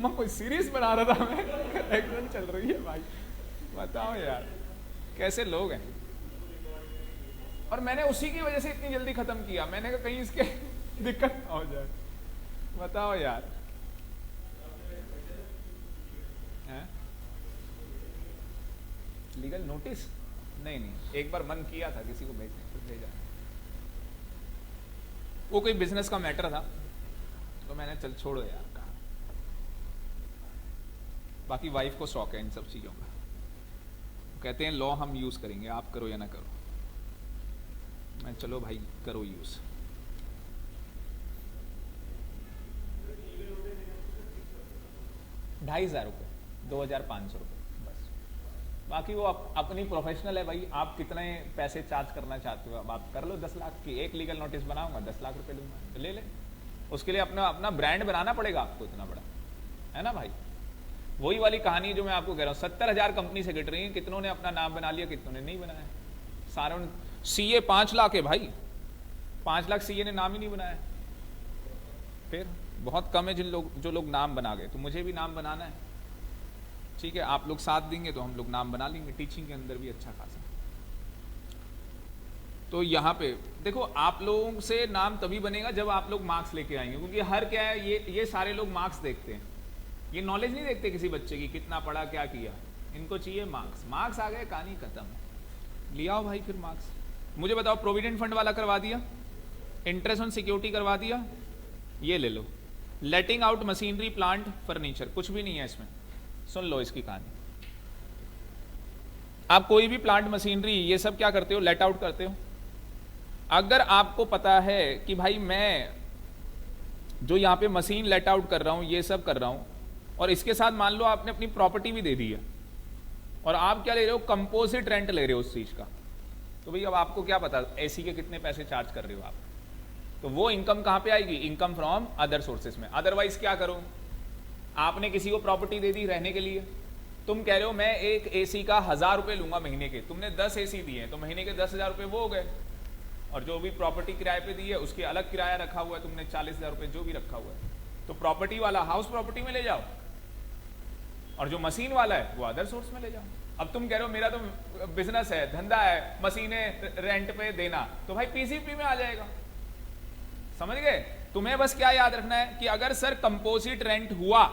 A: मैं कोई सीरीज बना रहा था, मैं करेक्शन चल रही है भाई। बताओ यार कैसे लोग हैं। और मैंने उसी की वजह से इतनी जल्दी खत्म किया, मैंने कहा कहीं इसके दिक्कत ना हो जाए। बताओ यार। लीगल नोटिस नहीं, एक बार मन किया था किसी को भेजने, तो भेजा। वो कोई बिजनेस का मैटर था, तो मैंने चल छोड़ो यार, कहा। बाकी वाइफ को शौक है इन सब चीजों का, कहते हैं लॉ हम यूज करेंगे, आप करो या ना करो। मैं चलो भाई करो यूज। ₹2,500, 2,500 बस। बाकी वो अपनी प्रोफेशनल है भाई, आप कितने पैसे चार्ज करना चाहते हो, अब आप कर लो 10 लाख की। एक लीगल नोटिस बनाऊंगा 10 लाख रुपए दूंगा, तो ले ले। उसके लिए अपना अपना ब्रांड बनाना पड़ेगा आपको इतना बड़ा, है ना भाई। वही वाली कहानी जो मैं आपको कह रहा हूँ, 70,000 कंपनी से गिट रही है, कितनों ने अपना नाम बना लिया, कितनों ने नहीं बनाया। सारों ने सीए 5 लाख है भाई, 5 लाख सीए ने नाम ही नहीं बनाया। फिर बहुत कम है जो लोग नाम बना गए। तो मुझे भी नाम बनाना है, ठीक है, आप लोग साथ देंगे तो हम लोग नाम बना लेंगे, टीचिंग के अंदर भी अच्छा खासा। तो यहाँ पे देखो, आप लोगों से नाम तभी बनेगा जब आप लोग मार्क्स लेके आएंगे, क्योंकि हर क्या है, ये सारे लोग मार्क्स देखते हैं, ये नॉलेज नहीं देखते किसी बच्चे की, कितना पढ़ा क्या किया। इनको चाहिए मार्क्स, मार्क्स आ गए कहानी खत्म। लिया आओ भाई फिर मार्क्स। मुझे बताओ, प्रोविडेंट फंड वाला करवा दिया, इंटरेस्ट ऑन सिक्योरिटी करवा दिया, ये ले लो। Letting out machinery plant furniture, कुछ भी नहीं है इसमें। सुन लो इसकी कहानी। आप कोई भी प्लांट मशीनरी ये सब क्या करते हो, लेट आउट करते हो। अगर आपको पता है कि भाई मैं जो यहाँ पे मशीन लेट आउट कर रहा हूं, ये सब कर रहा हूं, और इसके साथ मान लो आपने अपनी प्रॉपर्टी भी दे दी है, और आप क्या ले रहे हो, कंपोजिट रेंट ले रहे हो उस चीज का, तो भाई अब आपको क्या पता एसी के कितने पैसे चार्ज कर रहे हो आप। तो वो इनकम कहां पे आएगी, इनकम फ्रॉम अदर सोर्सेस में। अदरवाइज क्या करो, आपने किसी को प्रॉपर्टी दे दी रहने के लिए, तुम कह रहे हो मैं एक एसी का 1,000 रुपए लूंगा महीने के, तुमने 10 एसी दिए, तो महीने के 10,000 रुपए वो हो गए, और जो भी प्रॉपर्टी किराए पे दी है उसके अलग किराया रखा हुआ है तुमने, 40,000 रुपए जो भी रखा हुआ है। तो प्रॉपर्टी वाला हाउस प्रॉपर्टी में ले जाओ, और जो मशीन वाला है वो अदर सोर्स में ले जाओ। अब तुम कह रहे हो मेरा तो बिजनेस है, धंधा है, मशीनें रेंट पे देना, तो भाई पीसीपी में आ जाएगा। समझ गए। तुम्हें बस क्या याद रखना है कि अगर सर कंपोजिट रेंट हुआ,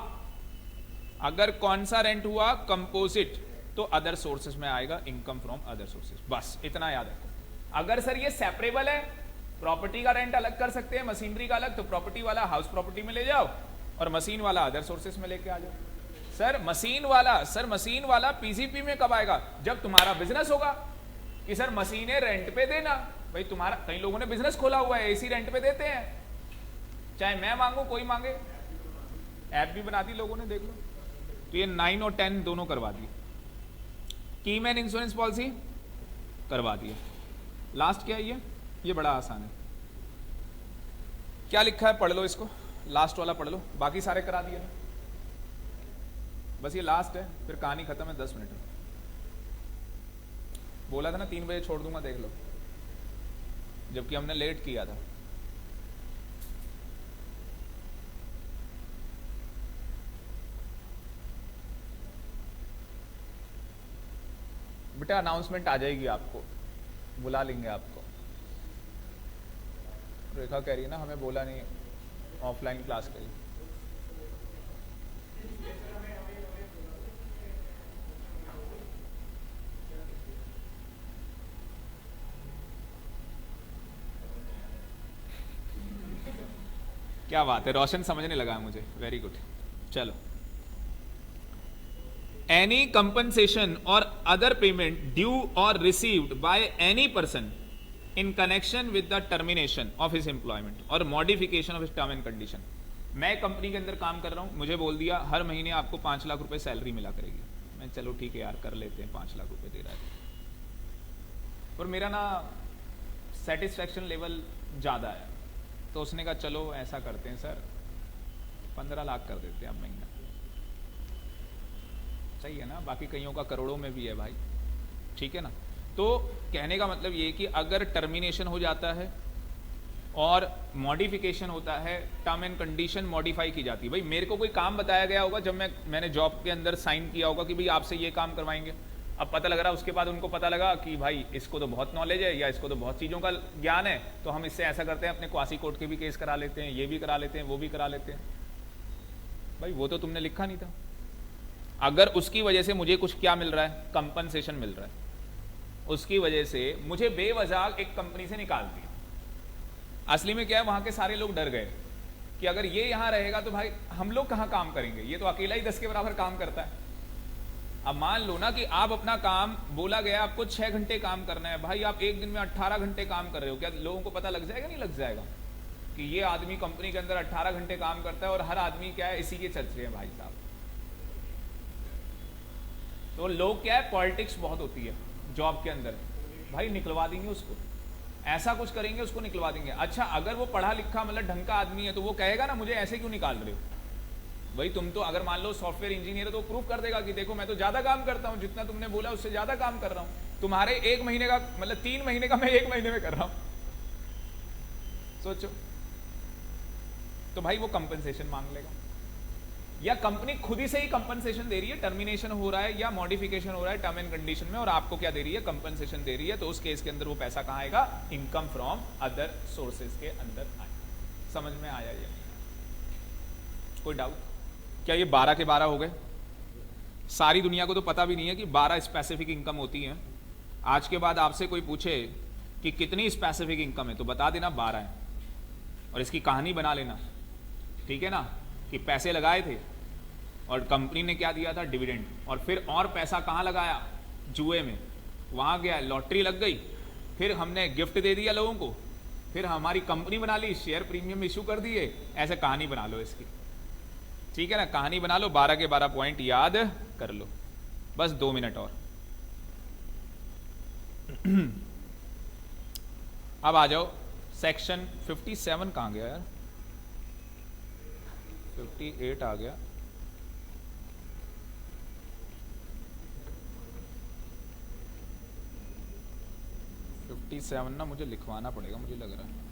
A: अगर कौन सा रेंट हुआ, कंपोजिट, तो अदर सोर्सेस में आएगा इनकम फ्रॉम अदर सोर्सेस, बस इतना याद रखो। अगर सर ये सेपरेबल है, प्रॉपर्टी का रेंट अलग कर सकते हैं, मशीनरी का अलग, तो प्रॉपर्टी वाला हाउस प्रॉपर्टी में ले जाओ, और मशीन वाला अदर सोर्सेस में लेके आ जाओ। सर मशीन वाला पीसीपी में कब आएगा, जब तुम्हारा बिजनेस होगा कि सर मशीनें रेंट पे देना। भाई तुम्हारा, कई लोगों ने बिजनेस खोला हुआ है, एसी रेंट पे देते हैं, चाहे मैं मांगू कोई मांगे, ऐप भी बना दी लोगों ने, देख लो। तो ये 9 और 10 दोनों करवा दिए। कीमैन इंश्योरेंस पॉलिसी करवा दिए। लास्ट क्या है, ये बड़ा आसान है। क्या लिखा है पढ़ लो इसको, लास्ट वाला पढ़ लो, बाकी सारे करा दिए ना, बस ये लास्ट है, फिर कहानी खत्म है 10 मिनट में। बोला था ना 3 बजे छोड़ दूंगा, देख लो, जबकि हमने लेट किया था। बेटा अनाउंसमेंट आ जाएगी, आपको बुला लेंगे आपको। रेखा कह रही है ना हमें बोला नहीं ऑफलाइन क्लास के लिए। क्या बात है, रोशन समझने लगा मुझे, वेरी गुड। चलो, एनी कंपनसेशन और अदर पेमेंट ड्यू और received by any person in connection with the termination of his employment और modification of his term and condition. मैं कंपनी के अंदर काम कर रहा हूँ, मुझे बोल दिया हर महीने आपको 5 लाख रुपए सैलरी मिला करेगी। मैं चलो ठीक है यार कर लेते हैं, 5 लाख रुपए दे रहा है, और मेरा ना सेटिस्फैक्शन लेवल ज़्यादा है। तो उसने कहा चलो ऐसा करते हैं सर, 15 लाख कर देते हैं अब महीना। सही है ना, बाकी कईयों का करोड़ों में भी है भाई, ठीक है ना। तो कहने का मतलब ये कि अगर टर्मिनेशन हो जाता है और मॉडिफिकेशन होता है, टर्म एंड कंडीशन मॉडिफाई की जाती है। भाई मेरे को कोई काम बताया गया होगा जब मैंने जॉब के अंदर साइन किया होगा कि भाई आपसे ये काम करवाएंगे। अब पता लग रहा है उसके बाद उनको पता लगा कि भाई इसको तो बहुत नॉलेज है या इसको तो बहुत चीज़ों का ज्ञान है, तो हम इससे ऐसा करते हैं अपने क्वासी कोर्ट के भी केस करा लेते हैं, ये भी करा लेते हैं, वो भी करा लेते हैं। भाई वो तो तुमने लिखा नहीं था। अगर उसकी वजह से मुझे कुछ क्या मिल रहा है, कंपनसेशन मिल रहा है, उसकी वजह से मुझे बेवजह एक कंपनी से निकाल दिया। असली में क्या है, वहां के सारे लोग डर गए कि अगर ये यहां रहेगा तो भाई हम लोग कहां काम करेंगे, ये तो अकेला ही 10 के बराबर काम करता है। अब मान लो ना कि आप अपना काम, बोला गया आपको 6 घंटे काम करना है, भाई आप एक दिन में 18 घंटे काम कर रहे हो, क्या लोगों को पता लग जाएगा? नहीं लग जाएगा कि ये आदमी कंपनी के अंदर 18 घंटे काम करता है और हर आदमी क्या है, इसी के चर्चे हैं भाई साहब। तो लोग क्या है, पॉलिटिक्स बहुत होती है जॉब के अंदर, भाई निकलवा देंगे उसको, ऐसा कुछ करेंगे उसको निकलवा देंगे। अच्छा अगर वो पढ़ा लिखा मतलब ढंग का आदमी है तो वो कहेगा ना मुझे ऐसे क्यों निकाल रहे हो। भाई तुम तो अगर मान लो सॉफ्टवेयर इंजीनियर है तो प्रूफ कर देगा कि देखो मैं तो ज्यादा काम करता हूं, जितना तुमने बोला उससे ज्यादा काम कर रहा हूं, तुम्हारे 1 महीने का मतलब 3 महीने का मैं 1 महीने में कर रहा हूं। सोचो, तो भाई वो कंपनसेशन मांग लेगा, या कंपनी खुद ही से ही कंपनसेशन दे रही है, टर्मिनेशन हो रहा है या मॉडिफिकेशन हो रहा है टर्म एंड कंडीशन में, और आपको क्या दे रही है, कंपनसेशन दे रही है। तो उस केस के अंदर वो पैसा कहां आएगा, इनकम फ्रॉम अदर सोर्सेज के अंदर आएगा। समझ में आया ये? कोई डाउट? क्या ये 12 के 12 हो गए? सारी दुनिया को तो पता भी नहीं है कि 12 स्पेसिफिक इनकम होती है। आज के बाद आपसे कोई पूछे कि कितनी स्पेसिफिक इनकम है तो बता देना 12 है, और इसकी कहानी बना लेना, ठीक है ना, कि पैसे लगाए थे और कंपनी ने क्या दिया था, डिविडेंड, और फिर और पैसा कहाँ लगाया, जुए में, वहाँ गया लॉटरी लग गई, फिर हमने गिफ्ट दे दिया लोगों को, फिर हमारी कंपनी बना ली, शेयर प्रीमियम इशू कर दिए। ऐसे कहानी बना लो इसकी, ठीक है ना, कहानी बना लो, 12 के 12 पॉइंट याद कर लो, बस 2 मिनट और। अब आ जाओ सेक्शन 57 कहाँ गया यार, 58 आ गया। फिफ्टी 57 ना मुझे लिखवाना पड़ेगा, मुझे लग रहा है।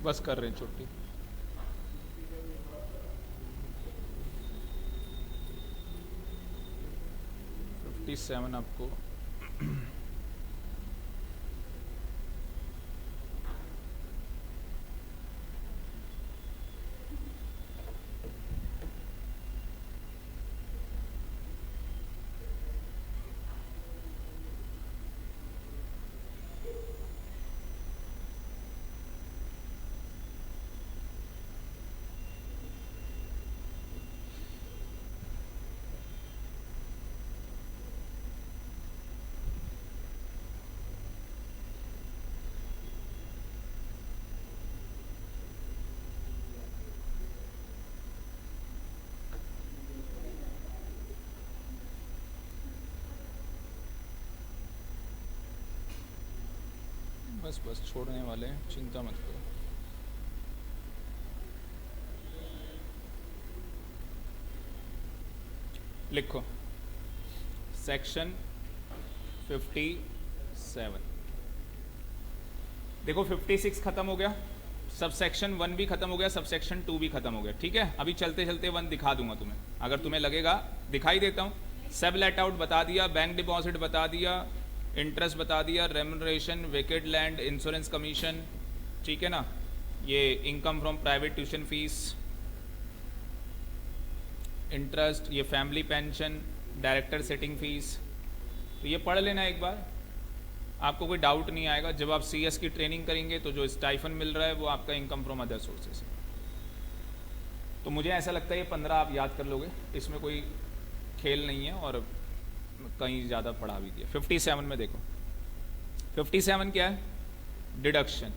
A: बस कर रहे हैं छुट्टी। फिफ्टी 57 आपको बस बस छोड़ने वाले हैं, चिंता मत करो। लिखो सेक्शन 57। देखो 56 खत्म हो गया, सब सेक्शन 1 भी खत्म हो गया, सब सेक्शन 2 भी खत्म हो गया। ठीक है, अभी चलते चलते 1 दिखा दूंगा तुम्हें, अगर तुम्हें लगेगा दिखाई देता हूँ। सब लेट आउट बता दिया, बैंक डिपॉजिट बता दिया, इंटरेस्ट बता दिया, remuneration, vacant land, insurance commission, ठीक है ना, ये income from private tuition fees, interest, ये family pension, director sitting fees. तो ये पढ़ लेना एक बार, आपको कोई डाउट नहीं आएगा। जब आप सीएस की ट्रेनिंग करेंगे तो जो स्टाइफन मिल रहा है वो आपका इनकम फ्रॉम अदर सोर्सेस है। तो मुझे ऐसा लगता है ये 15 आप याद कर लोगे, इसमें कोई खेल नहीं है और कहीं ज़्यादा पढ़ा भी दिया। 57 में देखो, 57 क्या है? डिडक्शन।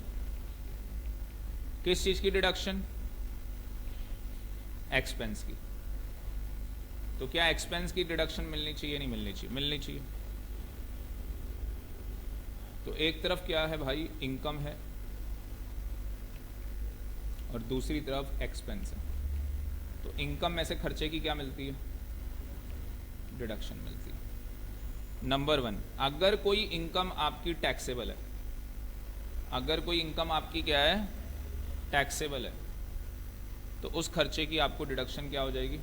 A: किस चीज़ की डिडक्शन? एक्सपेंस की। तो क्या एक्सपेंस की डिडक्शन मिलनी चाहिए? नहीं मिलनी चाहिए? मिलनी चाहिए। तो एक तरफ क्या है भाई? इनकम है और दूसरी तरफ एक्सपेंस है। तो इनकम में से खर्चे की क्या मिलती है? डिडक्शन मिलती है। नंबर 1, अगर कोई इनकम आपकी टैक्सेबल है, अगर कोई इनकम आपकी क्या है? टैक्सेबल है, तो उस खर्चे की आपको डिडक्शन क्या हो जाएगी?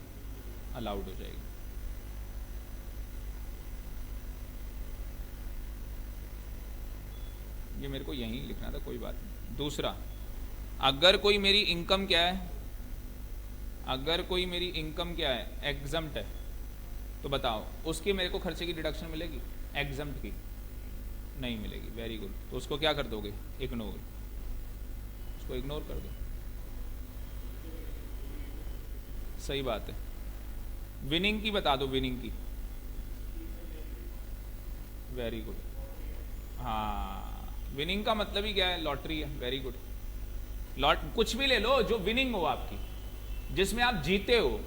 A: अलाउड हो जाएगी। ये मेरे को यहीं लिखना था, कोई बात नहीं। दूसरा, अगर कोई मेरी इनकम क्या है? अगर कोई मेरी इनकम क्या है? एग्जम्प्ट है, तो बताओ उसकी मेरे को खर्चे की डिडक्शन मिलेगी? एग्जम्प्ट की नहीं मिलेगी। Very good. तो उसको क्या कर दोगे? इग्नोर। उसको इग्नोर कर दो। सही बात है। विनिंग की बता दो, विनिंग की। Very good. हाँ, विनिंग का मतलब ही क्या है? लॉटरी है। Very good. कुछ भी ले लो जो विनिंग हो आपकी, जिसमें आप जीते हो,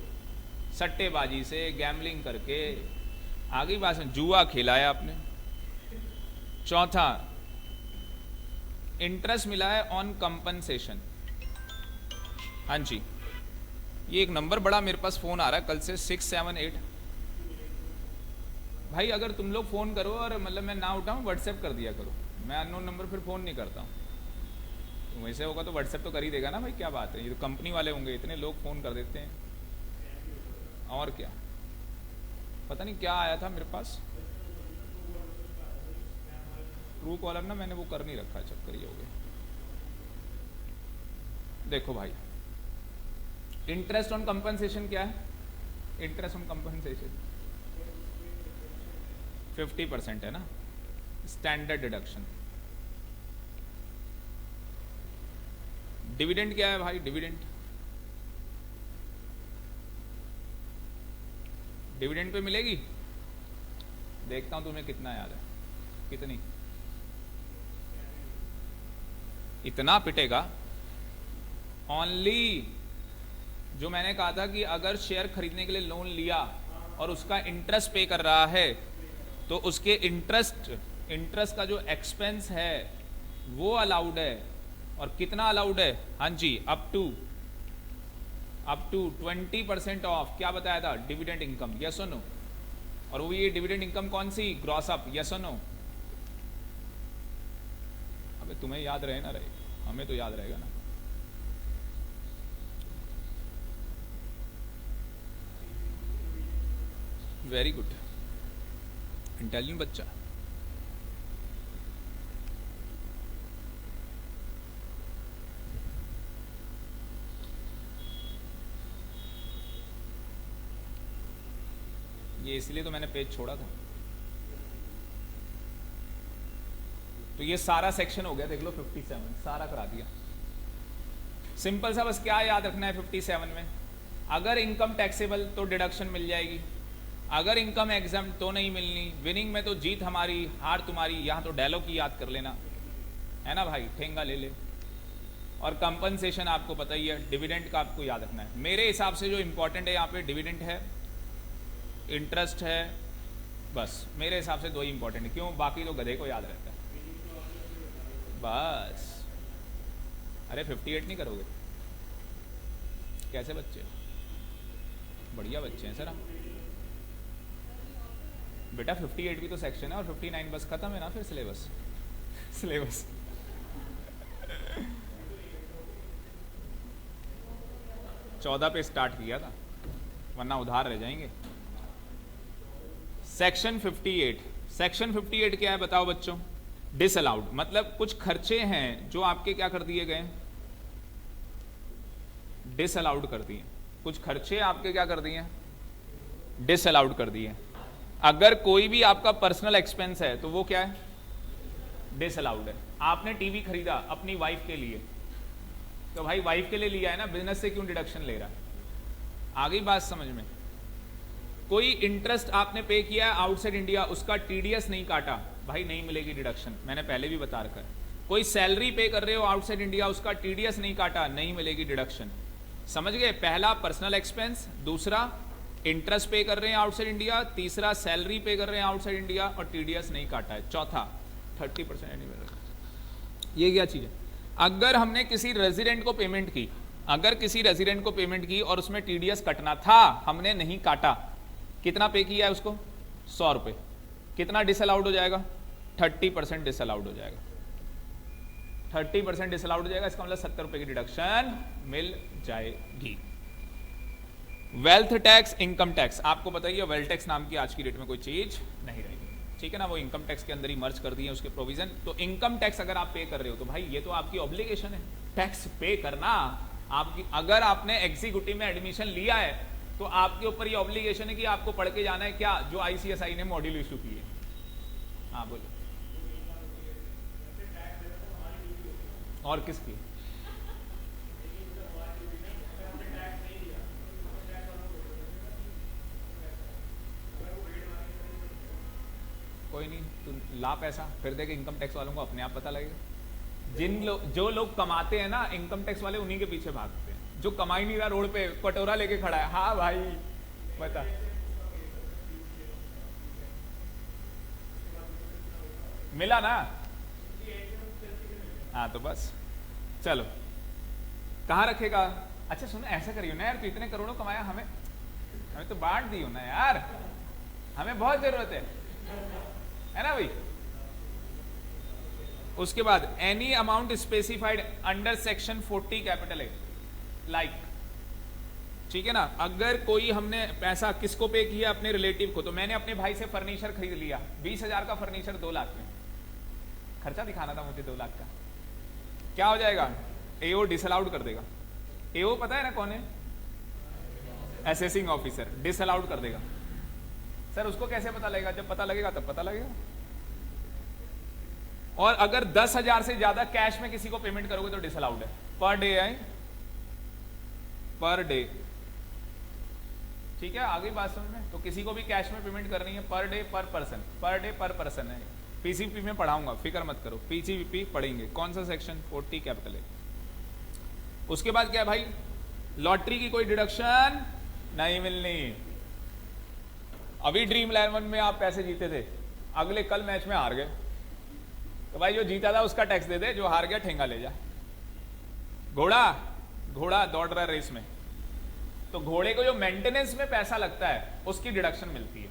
A: सट्टेबाजी से, गैम्बलिंग करके, आगे बात में जुआ खिलाया आपने। चौथा, इंटरेस्ट मिला है ऑन कंपनसेशन। हाँ जी, ये एक नंबर बड़ा मेरे पास फोन आ रहा है कल से, 678। भाई अगर तुम लोग फोन करो और मतलब मैं ना उठाऊं, व्हाट्सएप कर दिया करो। मैं अननोन नंबर फिर फोन नहीं करता हूँ। तो वैसे होगा तो व्हाट्सएप तो कर ही देगा ना भाई, क्या बात है। ये तो कंपनी वाले होंगे, इतने लोग फोन कर देते हैं। और क्या, पता नहीं क्या आया था मेरे पास, ट्रू कॉलर ना, मैंने वो कर नहीं रखा, चक्कर ये हो गया। देखो भाई, इंटरेस्ट ऑन कंपनसेशन क्या है? इंटरेस्ट ऑन कंपनसेशन 50% है ना, स्टैंडर्ड डिडक्शन। डिविडेंड क्या है भाई? डिविडेंड, डिविडेंड पे मिलेगी। देखता हूं तुम्हें कितना याद है। कितनी? इतना पिटेगा। ओनली जो मैंने कहा था कि अगर शेयर खरीदने के लिए लोन लिया और उसका इंटरेस्ट पे कर रहा है, तो उसके इंटरेस्ट का जो एक्सपेंस है वो अलाउड है। और कितना अलाउड है? हाँ जी, अप टू 20% ऑफ। क्या बताया था? Dividend income. यस और नो? और वो ये डिविडेंड इनकम कौन सी? Gross up. यस और नो? अबे तुम्हें याद रहे ना रहे, हमें तो याद रहेगा ना। वेरी गुड, इंटेलिजेंट बच्चा। ये इसलिए तो मैंने पेज छोड़ा था। तो ये सारा सेक्शन हो गया, देख लो 57 सारा करा दिया। सिंपल सा, बस क्या याद रखना है 57 में? अगर इनकम टैक्सेबल तो डिडक्शन मिल जाएगी, अगर इनकम एग्जाम तो नहीं मिलनी। विनिंग में तो जीत हमारी, हार तुम्हारी। यहाँ तो डायलॉग की याद कर लेना, है ना भाई, ठेंगा ले ले। और कंपनसेशन आपको पता ही है, डिविडेंड का आपको याद रखना है। मेरे हिसाब से जो इंपॉर्टेंट है यहाँ पे डिविडेंड है, इंटरेस्ट है, बस मेरे हिसाब से दो ही इंपॉर्टेंट है। क्यों? बाकी तो गधे को याद रहता है। बस। अरे 58 नहीं करोगे? कैसे बच्चे, बढ़िया बच्चे हैं सर हम। बेटा 58 भी तो सेक्शन है और 59 बस खत्म है ना फिर सिलेबस। सिलेबस 14 पे स्टार्ट किया था, वरना उधार रह जाएंगे। सेक्शन 58, सेक्शन 58 क्या है बताओ बच्चों? डिसअलाउड मतलब कुछ खर्चे हैं जो आपके क्या कर दिए गए, डिसअलाउड कर दिए। कुछ खर्चे आपके क्या कर दिए, डिसअलाउड कर दिए। अगर कोई भी आपका पर्सनल एक्सपेंस है तो वो क्या है, डिसअलाउड है। आपने टीवी खरीदा अपनी वाइफ के लिए, तो भाई वाइफ के लिए लिया है ना, बिजनेस से क्यों डिडक्शन ले रहा है? आ गई बात समझ में? कोई इंटरेस्ट आपने पे किया आउटसाइड इंडिया, उसका टीडीएस नहीं काटा, भाई नहीं मिलेगी डिडक्शन, मैंने पहले भी बता रखा है। कोई सैलरी पे कर रहे हो आउटसाइड इंडिया, उसका टीडीएस नहीं काटा, नहीं मिलेगी डिडक्शन। समझ गए? पहला पर्सनल एक्सपेंस, दूसरा इंटरेस्ट पे कर रहे हैं आउटसाइड इंडिया, तीसरा सैलरी पे कर रहे हैं आउटसाइड इंडिया और टीडीएस नहीं काटा है, चौथा 30%। ये क्या चीज है? अगर हमने किसी रेजिडेंट को पेमेंट की, अगर किसी रेजिडेंट को पेमेंट की और उसमें टीडीएस कटना था, हमने नहीं काटा, कितना पे किया है उसको? 100 रुपए, कितना डिसअलाउड हो जाएगा? 30% डिसअलाउड हो जाएगा। 30% डिसअलाउड हो जाएगा, इसका मतलब 70 रुपए की डिडक्शन मिल जाएगी। वेल्थ टैक्स, इनकम टैक्स, आपको बताइए वेल्थ टैक्स नाम की आज की डेट में कोई चीज नहीं रहेगी, ठीक है ना? वो इनकम टैक्स के अंदर ही मर्ज कर दिए उसके प्रोविजन। तो इनकम टैक्स अगर आप पे कर रहे हो तो भाई ये तो आपकी ऑब्लिगेशन है, टैक्स पे करना आपकी। अगर आपने एग्जीक्यूटिव में एडमिशन लिया है तो आपके ऊपर ये ऑब्लिगेशन है कि आपको पढ़ के जाना है क्या, जो आईसीएसआई ने मॉड्यूल इशू किए। हाँ बोलो। और किसकी? कोई नहीं, तुम ला पैसा, फिर देख इनकम टैक्स वालों को अपने आप पता लगेगा। जो लोग कमाते हैं ना इनकम टैक्स वाले, उन्हीं के पीछे भागते हैं। जो कमा ही नहीं रहा, रोड पे कटोरा लेके खड़ा है, हाँ भाई बता। मिला ना? हाँ तो बस चलो, कहाँ रखेगा? अच्छा सुनो, ऐसा करियो ना यार, तू इतने करोड़ों कमाया, हमें तो बांट दियो ना यार, हमें बहुत जरूरत है ना भाई। उसके बाद any amount specified under section 40 capital A, like, ठीक है ना? अगर कोई हमने पैसा किसको पे किया, अपने रिलेटिव को, तो मैंने अपने भाई से फर्नीचर खरीद लिया, 20,000 का फर्नीचर 2 लाख में, खर्चा दिखाना था मुझे 2 लाख का, क्या हो जाएगा? एओ डिसअलाउड कर देगा। एओ पता है ना कौन है? असेसिंग ऑफिसर, डिसअलाउड कर देगा। सर उसको कैसे पता लगेगा? जब पता लगेगा तब पता लगेगा। और अगर 10,000 से ज्यादा कैश में किसी को पेमेंट करोगे तो डिसअलाउड है, पर डे है, पर डे, ठीक है? आगे बात समझ में? तो किसी को भी कैश में पेमेंट करनी है, पर डे पर पर्सन, पर डे पर पर्सन है। पीसीपी में पढ़ाऊंगा, फिक्र मत करो, पीसीपी पढ़ेंगे। कौन सा सेक्शन? 40 कैपिटल है। उसके बाद क्या है भाई? लॉटरी की कोई डिडक्शन नहीं मिलनी। अभी ड्रीम 11 में आप पैसे जीते थे, अगले कल मैच में हार गए, तो भाई जो जीता था उसका टैक्स दे दे, जो हार गया ठेंगा ले जा। घोड़ा दौड़ रहा है रेस में, तो घोड़े को जो मेंटेनेंस में पैसा लगता है उसकी डिडक्शन मिलती है,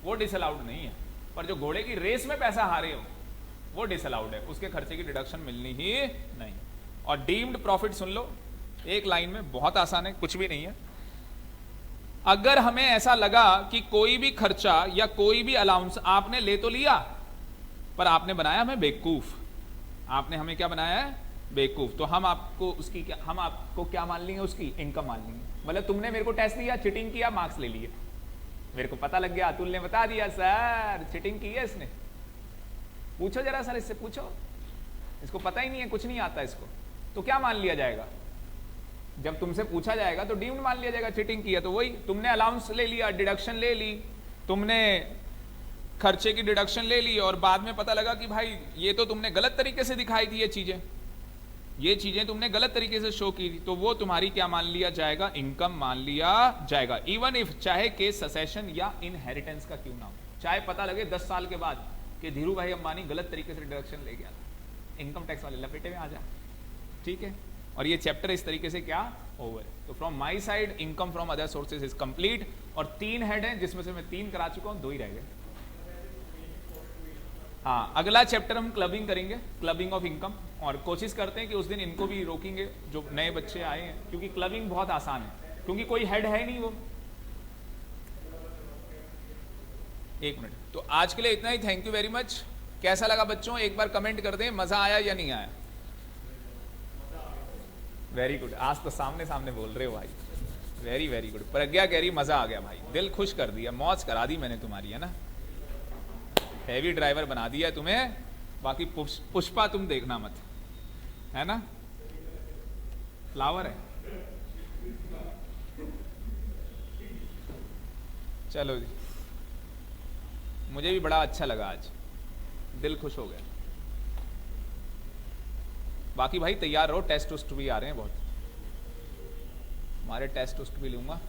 A: वो डिसअलाउड नहीं है। पर जो घोड़े की रेस में पैसा हारे हो वो डिसअलाउड है, उसके खर्चे की डिडक्शन मिलनी ही नहीं। और डीम्ड प्रॉफिट सुन लो, एक लाइन में, बहुत आसान है, कुछ भी नहीं है। अगर हमें ऐसा लगा कि कोई भी खर्चा या कोई भी अलाउंस आपने ले तो लिया, पर आपने बनाया हमें बेवकूफ, आपने हमें क्या बनाया है? बेवकूफ, तो हम आपको उसकी क्या, हम आपको क्या मान लेंगे? उसकी इनकम मान लेंगे। मतलब तुमने मेरे को टेस्ट दिया, चिटिंग किया, मार्क्स ले लिए, मेरे को पता लग गया, अतुल ने बता दिया सर चिटिंग की है इसने। पूछो जरा सर इससे, पूछो, इसको पता ही नहीं है, कुछ नहीं आता इसको, तो क्या मान लिया जाएगा? जब तुमसे पूछा जाएगा तो डीम्ड मान लिया जाएगा, चिटिंग किया तो वही। तुमने अलाउंस ले लिया, डिडक्शन ले ली, तुमने खर्चे की डिडक्शन ले ली, और बाद में पता लगा कि भाई ये तो तुमने गलत तरीके से दिखाई थी, ये चीजें तुमने गलत तरीके से शो की थी, तो वो तुम्हारी क्या मान लिया जाएगा? इनकम मान लिया जाएगा। इवन इफ, चाहे केस ससेशन या इनहेरिटेंस का क्यों ना हो, चाहे पता लगे 10 साल के बाद कि धीरू भाई अंबानी गलत तरीके से डिडक्शन ले गया था, इनकम टैक्स वाले लपेटे में आ जा, ठीक है। और ये चैप्टर इस तरीके से क्या ओवर। तो from my side income from other sources is complete, और 3 हेड हैं जिसमें से मैं 3 करा चुका हूं, 2 ही रह गए। हाँ, अगला चैप्टर हम क्लबिंग करेंगे, क्लबिंग ऑफ इनकम, और कोशिश करते हैं कि उस दिन इनको भी रोकेंगे जो नए बच्चे आए हैं, क्योंकि क्लबिंग बहुत आसान है, क्योंकि कोई हेड है नहीं वो। 1 मिनट। तो आज के लिए इतना ही, थैंक यू वेरी मच। कैसा लगा बच्चों, एक बार कमेंट कर दें, मजा आया या नहीं आया? वेरी गुड, आज तो सामने सामने बोल रहे हो भाई, वेरी वेरी गुड। प्रज्ञा कह रही मजा आ गया भाई, दिल खुश कर दिया, मौज करा दी मैंने तुम्हारी, है ना। हैवी ड्राइवर बना दिया तुम्हें, बाकी पुष्पा तुम देखना मत, है ना। फ्लावर है, चलो जी, मुझे भी बड़ा अच्छा लगा आज, दिल खुश हो गया। बाकी भाई तैयार रहो, टेस्ट उस्ट भी आ रहे हैं बहुत, हमारे टेस्ट उस्ट भी लूंगा।